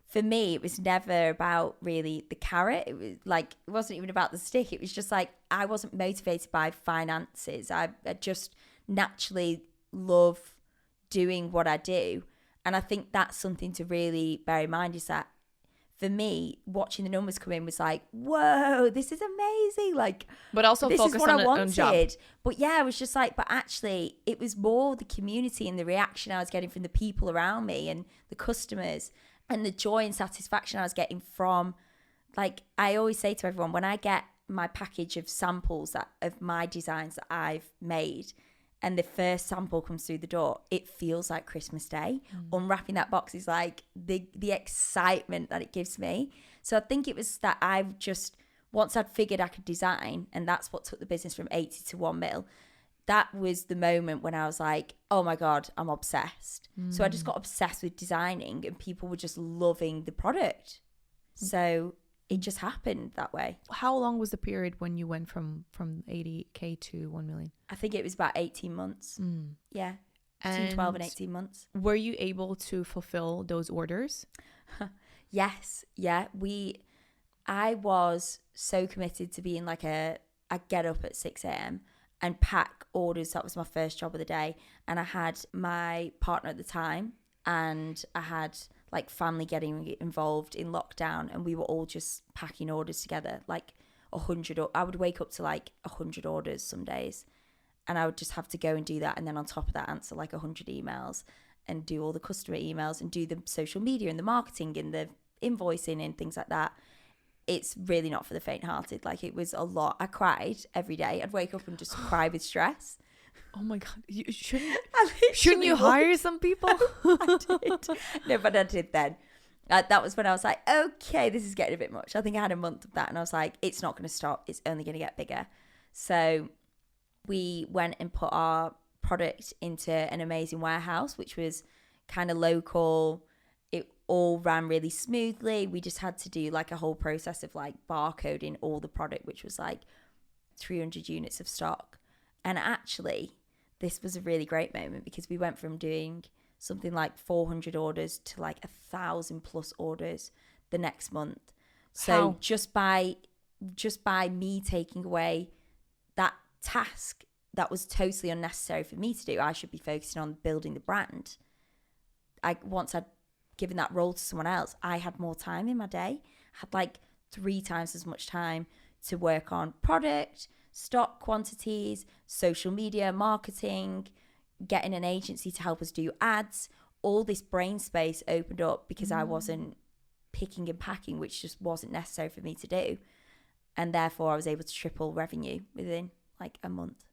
For me, it was never about really the carrot. It was like, it wasn't even about the stick. It was just like, I wasn't motivated by finances. I just naturally love doing what I do. And I think that's something to really bear in mind, is that for me, watching the numbers come in was like, whoa, this is amazing. Like, But also this focus is what on I a wanted. job. But yeah, I was just like, but actually it was more the community and the reaction I was getting from the people around me and the customers, and the joy and satisfaction I was getting from, like, I always say to everyone, when I get my package of samples of my designs that I've made, and the first sample comes through the door, it feels like Christmas Day. Unwrapping that box is like the excitement that it gives me. So I think it was that I've just, once I'd figured I could design, and that's what took the business from 80 to 1 mil, that was the moment when I was like, oh my God, I'm obsessed. So I just got obsessed with designing, and people were just loving the product. So it just happened that way. How long was the period when you went from 80K to 1 million? I think it was about 18 months. Yeah. Between 12 and 18 months. Were you able to fulfill those orders? Yes. Yeah. I was so committed to being like I get up at 6 a.m. and pack orders. That was my first job of the day. And I had my partner at the time, and I had like family getting involved in lockdown, and we were all just packing orders together, like 100. I would wake up to like 100 orders some days, and I would just have to go and do that. And then on top of that, answer like 100 emails and do all the customer emails and do the social media and the marketing and the invoicing and things like that. It's really not for the faint-hearted. Like, it was a lot. I cried every day. I'd wake up and just cry with stress. Oh my God. Shouldn't you hire some people? I did. No, but I did then. That was when I was like, okay, this is getting a bit much. I think I had a month of that, and I was like, it's not going to stop. It's only going to get bigger. So we went and put our product into an amazing warehouse, which was kind of local. It all ran really smoothly. We just had to do like a whole process of like barcoding all the product, which was like 300 units of stock. And actually, this was a really great moment, because we went from doing something like 400 orders to like 1,000+ orders the next month. So How? just by me taking away that task that was totally unnecessary for me to do, I should be focusing on building the brand. Once I'd giving that role to someone else, I had more time in my day. I had like 3 times as much time to work on product, stock quantities, social media, marketing, getting an agency to help us do ads. All this brain space opened up because I wasn't picking and packing, which just wasn't necessary for me to do. And therefore I was able to triple revenue within like a month.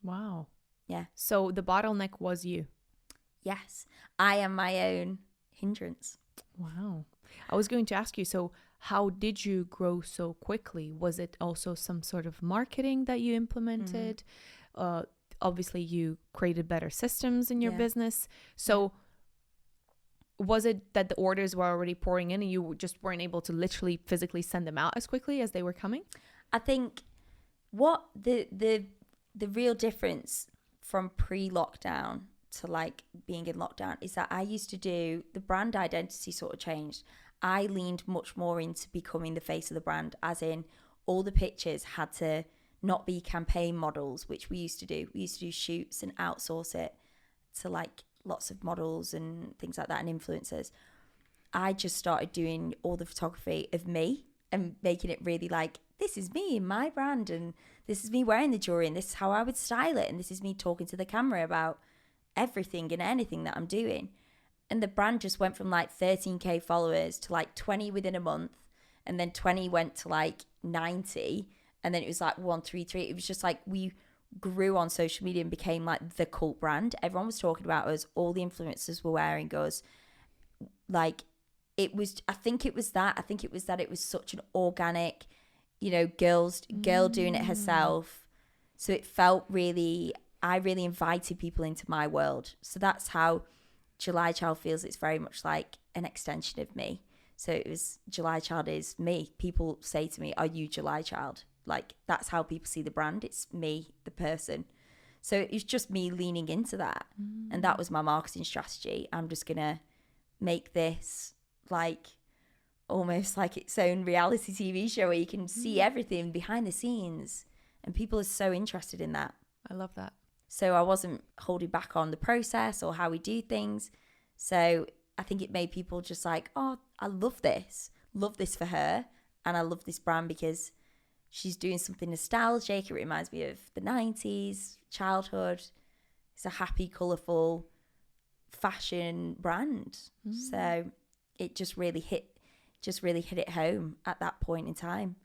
Wow. Yeah. So the bottleneck was you. Yes. I am my own hindrance. Wow. I was going to ask you, so how did you grow so quickly? Was it also some sort of marketing that you implemented? Obviously, you created better systems in your business. So was it that the orders were already pouring in and you just weren't able to literally physically send them out as quickly as they were coming? I think what the real difference from pre-lockdown to like being in lockdown is that I used to do, the brand identity sort of changed. I leaned much more into becoming the face of the brand, as in all the pictures had to not be campaign models, which we used to do. We used to do shoots and outsource it to like lots of models and things like that and influencers. I just started doing all the photography of me and making it really like, this is me and my brand, and this is me wearing the jewelry, and this is how I would style it, and this is me talking to the camera about everything and anything that I'm doing. And the brand just went from like 13k followers to like 20 within a month, and then 20 went to like 90, and then it was like 133. It was just like we grew on social media and became like the cult brand. Everyone was talking about us. All the influencers were wearing us. Like it was, I think it was that it was such an organic, you know, girl doing it herself. So it felt really, I really invited people into my world. So that's how JulyChild feels. It's very much like an extension of me. So it was, JulyChild is me. People say to me, are you JulyChild? Like that's how people see the brand. It's me, the person. So it's just me leaning into that. And that was my marketing strategy. I'm just going to make this like almost like its own reality TV show where you can see everything behind the scenes. And people are so interested in that. I love that. So I wasn't holding back on the process or how we do things. So I think it made people just like, oh, I love this for her. And I love this brand because she's doing something nostalgic. It reminds me of the 90s, childhood. It's a happy, colourful fashion brand. So it just really hit it home at that point in time.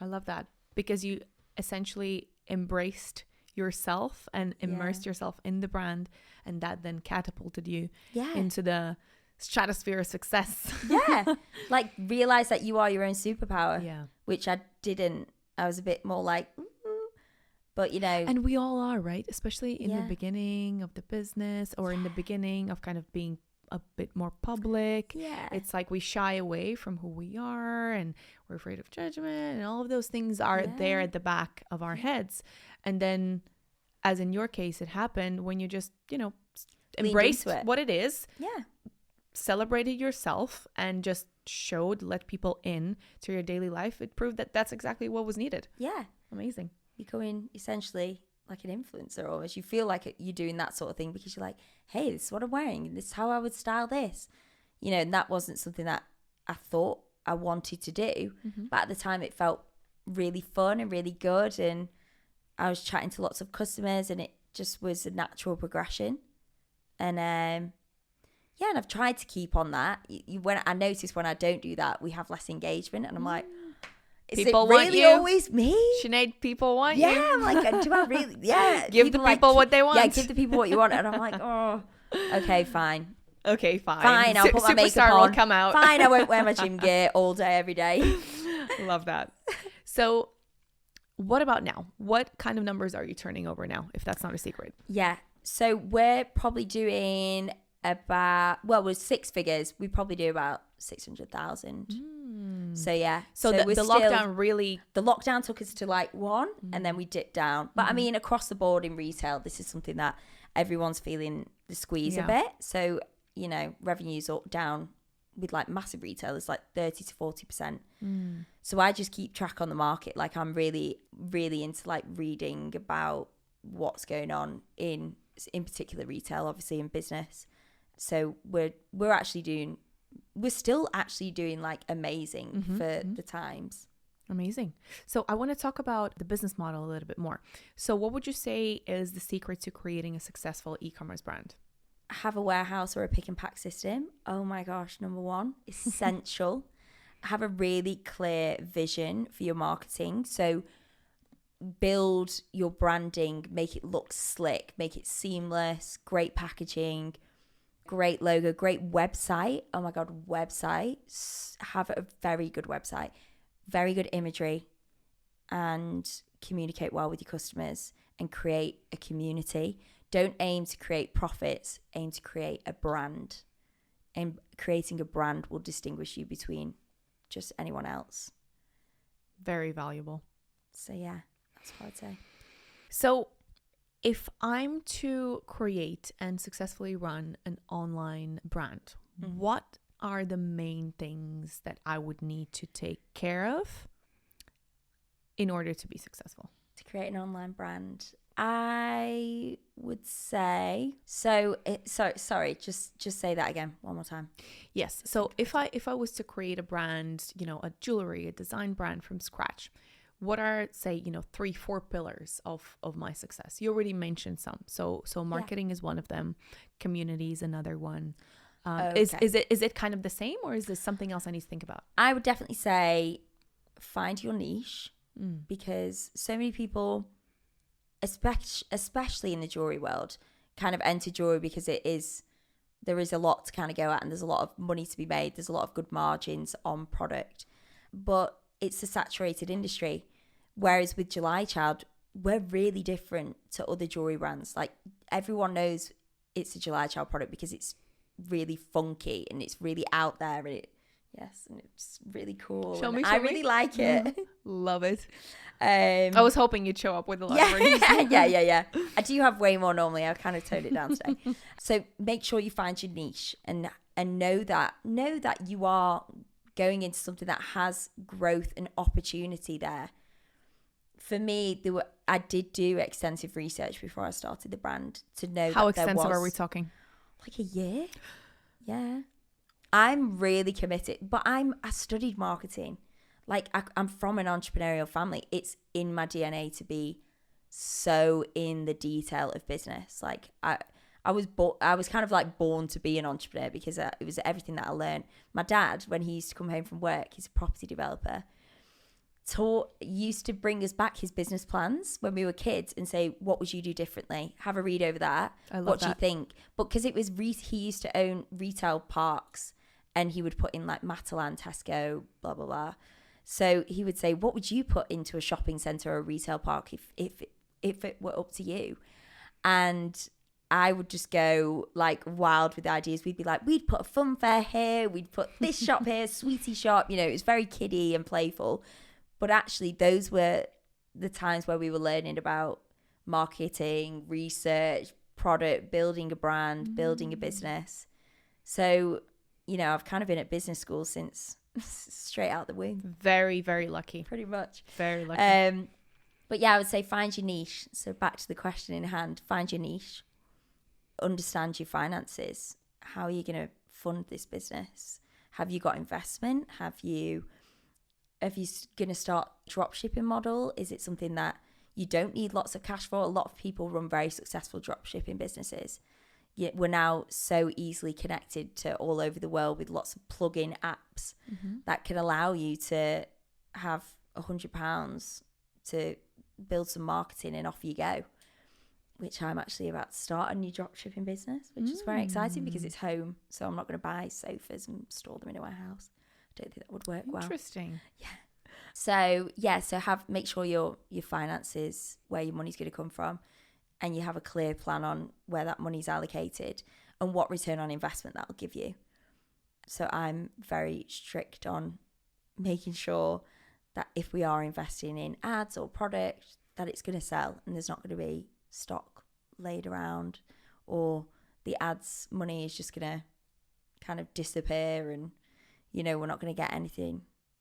I love that because you essentially embraced yourself and immersed yourself in the brand, and that then catapulted you into the stratosphere of success. Like realize that you are your own superpower, which I didn't. I was a bit more like, but you know, and we all are, right? Especially in the beginning of the business or in the beginning of kind of being a bit more public. It's like we shy away from who we are and we're afraid of judgment, and all of those things are there at the back of our heads. And then, as in your case, it happened when you just, you know, embraced what it is, celebrated yourself, and just let people in to your daily life. It proved that that's exactly what was needed. Amazing. Becoming essentially like an influencer almost. You feel like you're doing that sort of thing because you're like, hey, this is what I'm wearing. This is how I would style this. You know, and that wasn't something that I thought I wanted to do. But at the time it felt really fun and really good. And I was chatting to lots of customers and it just was a natural progression. And and I've tried to keep on that. When I notice when I don't do that, we have less engagement. And I'm like, is people it really want you. Always me? Sinead, people want you. Yeah, I'm like, do I really? Yeah. Give the people what they want. Yeah, give the people what you want. And I'm like, oh, okay, fine. Okay, fine. Fine, I'll put my makeup Superstar on. will come out. Fine, I won't wear my gym gear all day, every day. Love that. So what about now? What kind of numbers are you turning over now, if that's not a secret? Yeah, so we're probably doing about, well, with 6 figures, we probably do about 600,000. So yeah. So the lockdown really... The lockdown took us to like 1 and then we dipped down. But I mean, across the board in retail, this is something that everyone's feeling the squeeze a bit. So, you know, revenues are down with like massive retailers, like 30 to 40%. So I just keep track on the market. Like I'm really, really into like reading about what's going on in particular retail, obviously in business. So we're still actually doing like amazing for the times. Amazing. So I want to talk about the business model a little bit more. So what would you say is the secret to creating a successful e-commerce brand? Have a warehouse or a pick and pack system. Oh my gosh, number one, essential. Have a really clear vision for your marketing. So build your branding, make it look slick, make it seamless, great packaging, great logo, great website. Oh my God, website. Have a very good website, very good imagery, and communicate well with your customers and create a community. Don't aim to create profits, aim to create a brand. And creating a brand will distinguish you between just anyone else. Very valuable. So yeah, that's what I'd say. So if I'm to create and successfully run an online brand, what are the main things that I would need to take care of in order to be successful? To create an online brand, I would say sorry, just say that again one more time. Yes. So if I was to create a brand, a jewelry, a design brand from scratch, what are, say, 3-4 pillars of my success? You already mentioned some. So marketing is one of them. Community is another one. Okay. Is it kind of the same, or is this something else I need to think about? I would definitely say find your niche, because so many people, especially in the jewelry world, kind of enter jewelry because there is a lot to kind of go at, and there's a lot of money to be made. There's a lot of good margins on product, but it's a saturated industry. Whereas with JulyChild, we're really different to other jewelry brands. Like, everyone knows it's a JulyChild product because it's really funky and it's really out there, and it's really cool. Show me. I really like it. Love it. I was hoping you'd show up with a lot of rings. Yeah. I do have way more normally. I've kind of toned it down today. So make sure you find your niche and know that you are going into something that has growth and opportunity there. For me, I did do extensive research before I started the brand to know how that there extensive was, are we talking? Like a year. Yeah. I'm really committed, but I studied marketing. Like, I'm from an entrepreneurial family. It's in my DNA to be so in the detail of business. Like, I was kind of like born to be an entrepreneur because it was everything that I learned. My dad, when he used to come home from work, he's a property developer, used to bring us back his business plans when we were kids and say, what would you do differently? Have a read over that. What do you think? But because it was he used to own retail parks, and he would put in like Matalan, Tesco, blah, blah, blah. So he would say, what would you put into a shopping centre or a retail park if it were up to you? And I would just go like wild with ideas. We'd be like, we'd put a fun fair here. We'd put this shop here, sweetie shop. It was very kiddie and playful. But actually, those were the times where we were learning about marketing, research, product, building a brand, building a business. So, I've kind of been at business school since straight out the womb. Very, very lucky. Pretty much. Very lucky. But yeah, I would say find your niche. So back to the question in hand, find your niche. Understand your finances. How are you going to fund this business? Have you got investment? Have you going to start drop shipping model? Is it something that you don't need lots of cash for? A lot of people run very successful drop shipping businesses. Yet we're now so easily connected to all over the world with lots of plug-in apps that can allow you to have £100 to build some marketing and off you go. Which I'm actually about to start a new drop shipping business, which is very exciting because it's home. So I'm not going to buy sofas and store them in a warehouse. I don't think that would work well. Interesting. Yeah. So make sure your finances, where your money's going to come from, and you have a clear plan on where that money's allocated and what return on investment that'll give you. So I'm very strict on making sure that if we are investing in ads or product, that it's going to sell and there's not going to be stock laid around, or the ads money is just going to kind of disappear and we're not going to get anything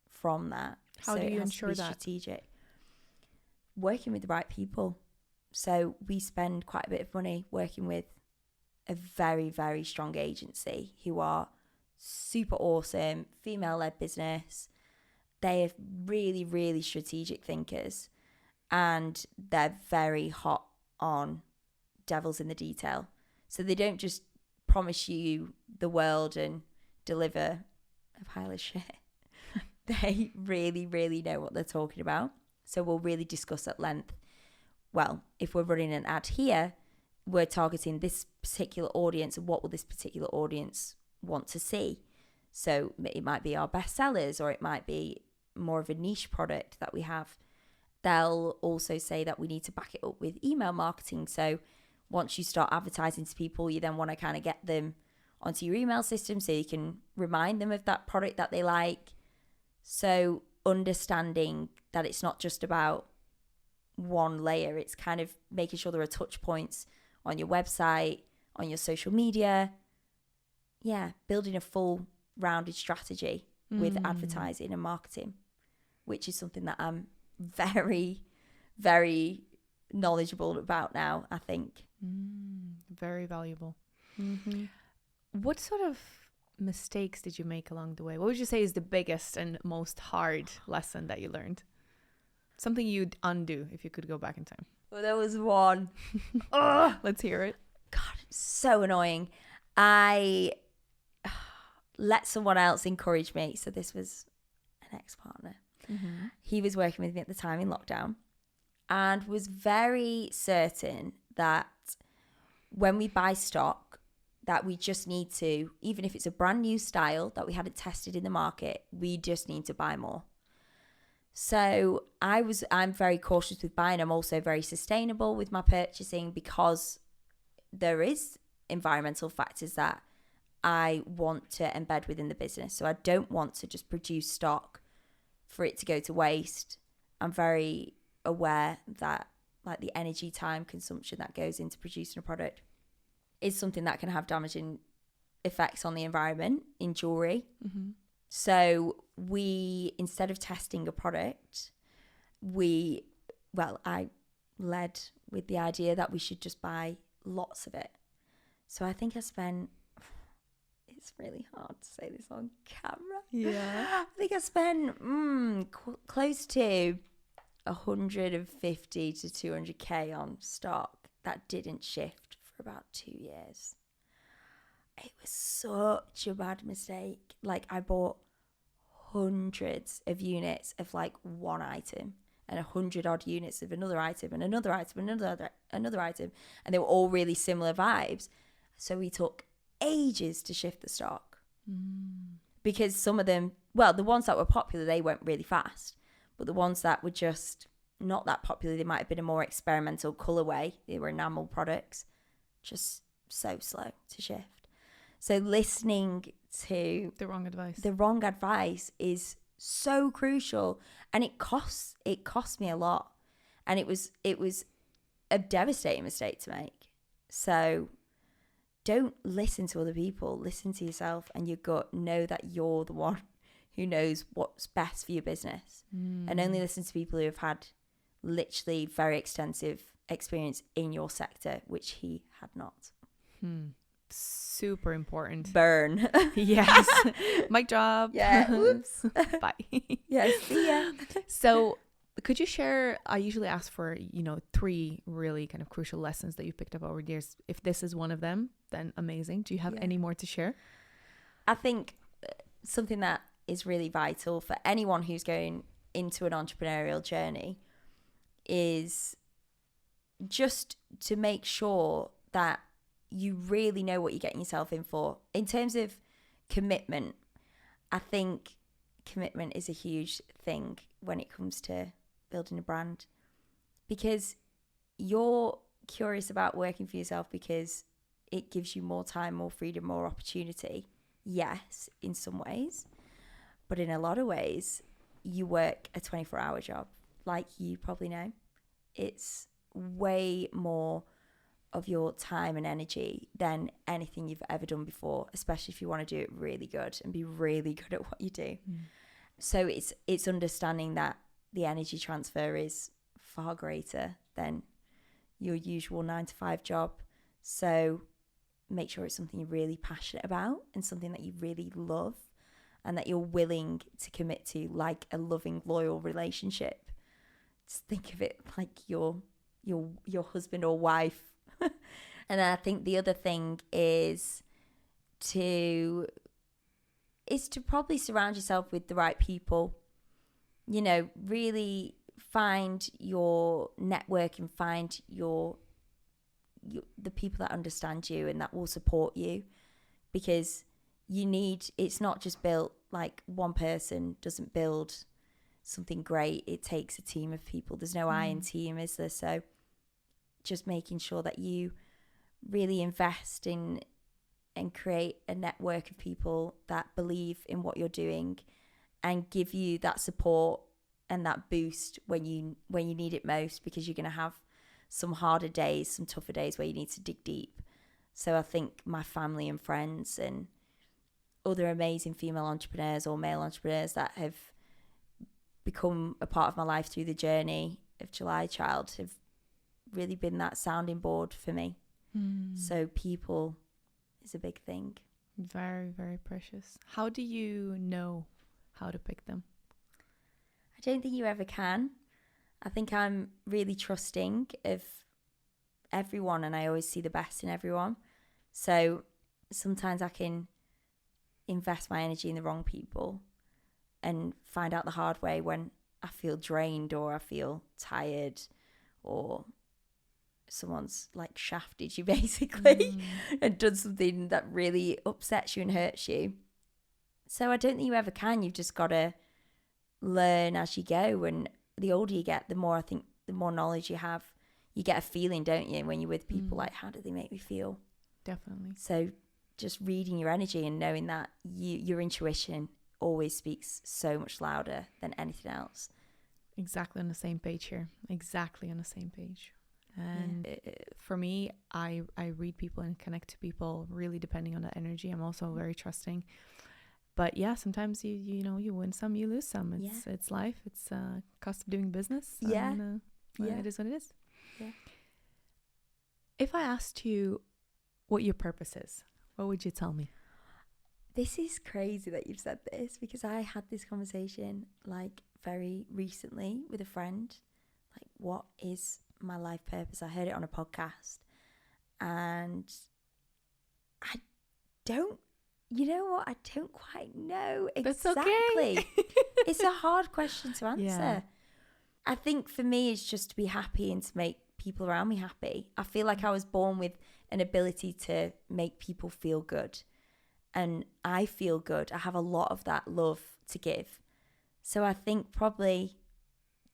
from that. How do you ensure that? Strategic. Working with the right people. So we spend quite a bit of money working with a very, very strong agency who are super awesome, female-led business. They're really, really strategic thinkers, and they're very hot on devils in the detail. So they don't just promise you the world and deliver a pile of shit. They really, really know what they're talking about. So we'll really discuss at length. Well, if we're running an ad here, we're targeting this particular audience, and what will this particular audience want to see? So it might be our best sellers, or it might be more of a niche product that we have. They'll also say that we need to back it up with email marketing. So once you start advertising to people, you then want to kind of get them onto your email system so you can remind them of that product that they like. So understanding that it's not just about one layer, it's kind of making sure there are touch points on your website, on your social media. Yeah, building a full rounded strategy with advertising and marketing, which is something that I'm very, very knowledgeable about now, I think. Very valuable. What sort of mistakes did you make along the way? What would you say is the biggest and most hard lesson that you learned? Something you'd undo if you could go back in time. Well, there was one. Let's hear it. God, it's so annoying. I let someone else encourage me. So this was an ex-partner. He was working with me at the time in lockdown, and was very certain that when we buy stock, that we just need to, even if it's a brand new style that we hadn't tested in the market, we just need to buy more. So I'm very cautious with buying. I'm also very sustainable with my purchasing, because there is environmental factors that I want to embed within the business. So I don't want to just produce stock for it to go to waste. I'm very aware that like the energy time consumption that goes into producing a product is something that can have damaging effects on the environment in jewellery. So we, instead of testing a product, I led with the idea that we should just buy lots of it. So I think I spent, it's really hard to say this on camera. Yeah. I think I spent close to 150 to 200k on stock that didn't shift for about 2 years. It was such a bad mistake. Like, I bought hundreds of units of like one item, and 100 odd units of another item, and another item, and another item, and they were all really similar vibes. So we took ages to shift the stock, because some of them, well, the ones that were popular, they went really fast, but the ones that were just not that popular, they might have been a more experimental colorway, they were enamel products, just so slow to shift. So listening to The wrong advice is so crucial, and it cost me a lot, and it was a devastating mistake to make. So don't listen to other people, listen to yourself and your gut. Know that you're the one who knows what's best for your business, and only listen to people who have had literally very extensive experience in your sector, which he had not. Super important. Burn. Yes. Mic drop. Yeah. Whoops. Bye. Yes. See ya. So could you share, I usually ask for, 3 really kind of crucial lessons that you picked up over the years. If this is one of them, then amazing. Do you have any more to share? I think something that is really vital for anyone who's going into an entrepreneurial journey is just to make sure that you really know what you're getting yourself in for. In terms of commitment, I think commitment is a huge thing when it comes to building a brand, because you're curious about working for yourself because it gives you more time, more freedom, more opportunity. Yes, in some ways, but in a lot of ways, you work a 24-hour job. Like you probably know, it's way more of your time and energy than anything you've ever done before, especially if you want to do it really good and be really good at what you do. So it's understanding that the energy transfer is far greater than your usual 9-to-5 job. So make sure it's something you're really passionate about and something that you really love and that you're willing to commit to, like a loving, loyal relationship. Just think of it like your husband or wife. And I think the other thing is to probably surround yourself with the right people. You know, really find your network and find the people that understand you and that will support you, because it's not just built, like one person doesn't build something great. It takes a team of people. There's no I in team, is there? So just making sure that you really invest in and create a network of people that believe in what you're doing and give you that support and that boost when you need it most, because you're going to have some harder days, some tougher days where you need to dig deep. So I think my family and friends and other amazing female entrepreneurs or male entrepreneurs that have become a part of my life through the journey of JulyChild have really been that sounding board for me. So people is a big thing. Very, very precious. How do you know how to pick them? I don't think you ever can. I think I'm really trusting of everyone and I always see the best in everyone. So sometimes I can invest my energy in the wrong people and find out the hard way when I feel drained or I feel tired or someone's like shafted you basically and done something that really upsets you and hurts you. So I don't think you ever can. You've just got to learn as you go, and the older you get, the more I think the more knowledge you have. You get a feeling, don't you, when you're with people, like, how do they make me feel? Definitely. So just reading your energy and knowing that your intuition always speaks so much louder than anything else. Exactly on the same page here. Exactly on the same page. And for me, I read people and connect to people really depending on the energy. I'm also very trusting. But yeah, sometimes you win some, you lose some. It's life. It's cost of doing business. Yeah. And, it is what it is. Yeah. If I asked you what your purpose is, what would you tell me? This is crazy that you've said this, because I had this conversation like very recently with a friend. Like, what is my life purpose? I heard it on a podcast and I don't quite know exactly. That's okay. It's a hard question to answer. Yeah. I think for me it's just to be happy and to make people around me happy. I feel like I was born with an ability to make people feel good, and I feel good. I have a lot of that love to give. So I think probably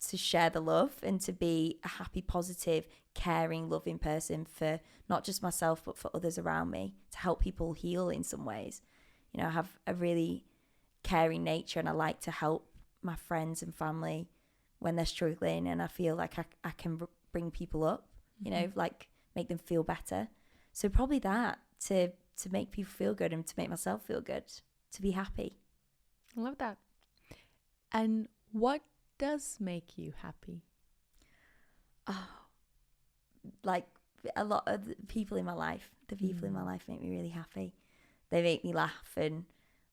to share the love and to be a happy, positive, caring, loving person for not just myself but for others around me, to help people heal in some ways. You know, I have a really caring nature and I like to help my friends and family when they're struggling, and I feel like I can bring people up, you know, like make them feel better. So probably that, to make people feel good and to make myself feel good, to be happy. I love that. And what does make you happy? Oh, like a lot of the people in my life, in my life make me really happy. They make me laugh, and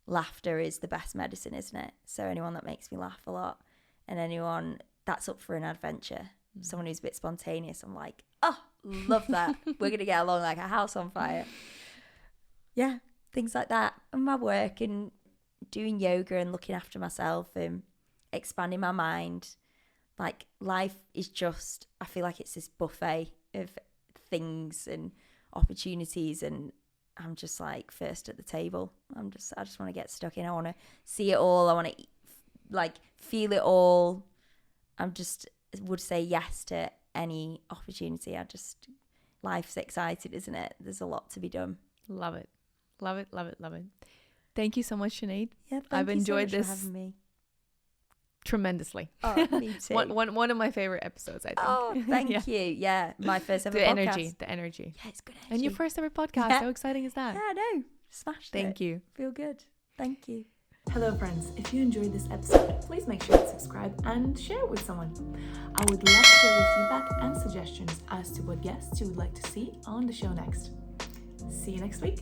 laughter is the best medicine, isn't it? So anyone that makes me laugh a lot and anyone that's up for an adventure, someone who's a bit spontaneous, I'm like, oh, love that. We're going to get along like a house on fire. Yeah, things like that. And my work and doing yoga and looking after myself and expanding my mind. Like, life is just, I feel like it's this buffet of things and opportunities, and I'm just like first at the table. I just want to get stuck in. I want to see it all. I want to like feel it all. Would say yes to any opportunity. Life's exciting, isn't it? There's a lot to be done. Love it. Love it, love it, love it. Thank you so much, Sinead. Yeah, I've enjoyed so much this for having me. Tremendously. Oh, me too. one of my favorite episodes, I think. Oh, thank you. Yeah, my first ever podcast. The energy. Yeah, it's good energy. And your first ever podcast. Yeah. How exciting is that? Yeah, I know. Smashed it. Thank you. Feel good. Thank you. Hello friends, if you enjoyed this episode, please make sure to subscribe and share it with someone. I would love to hear your feedback and suggestions as to what guests you would like to see on the show next. See you next week.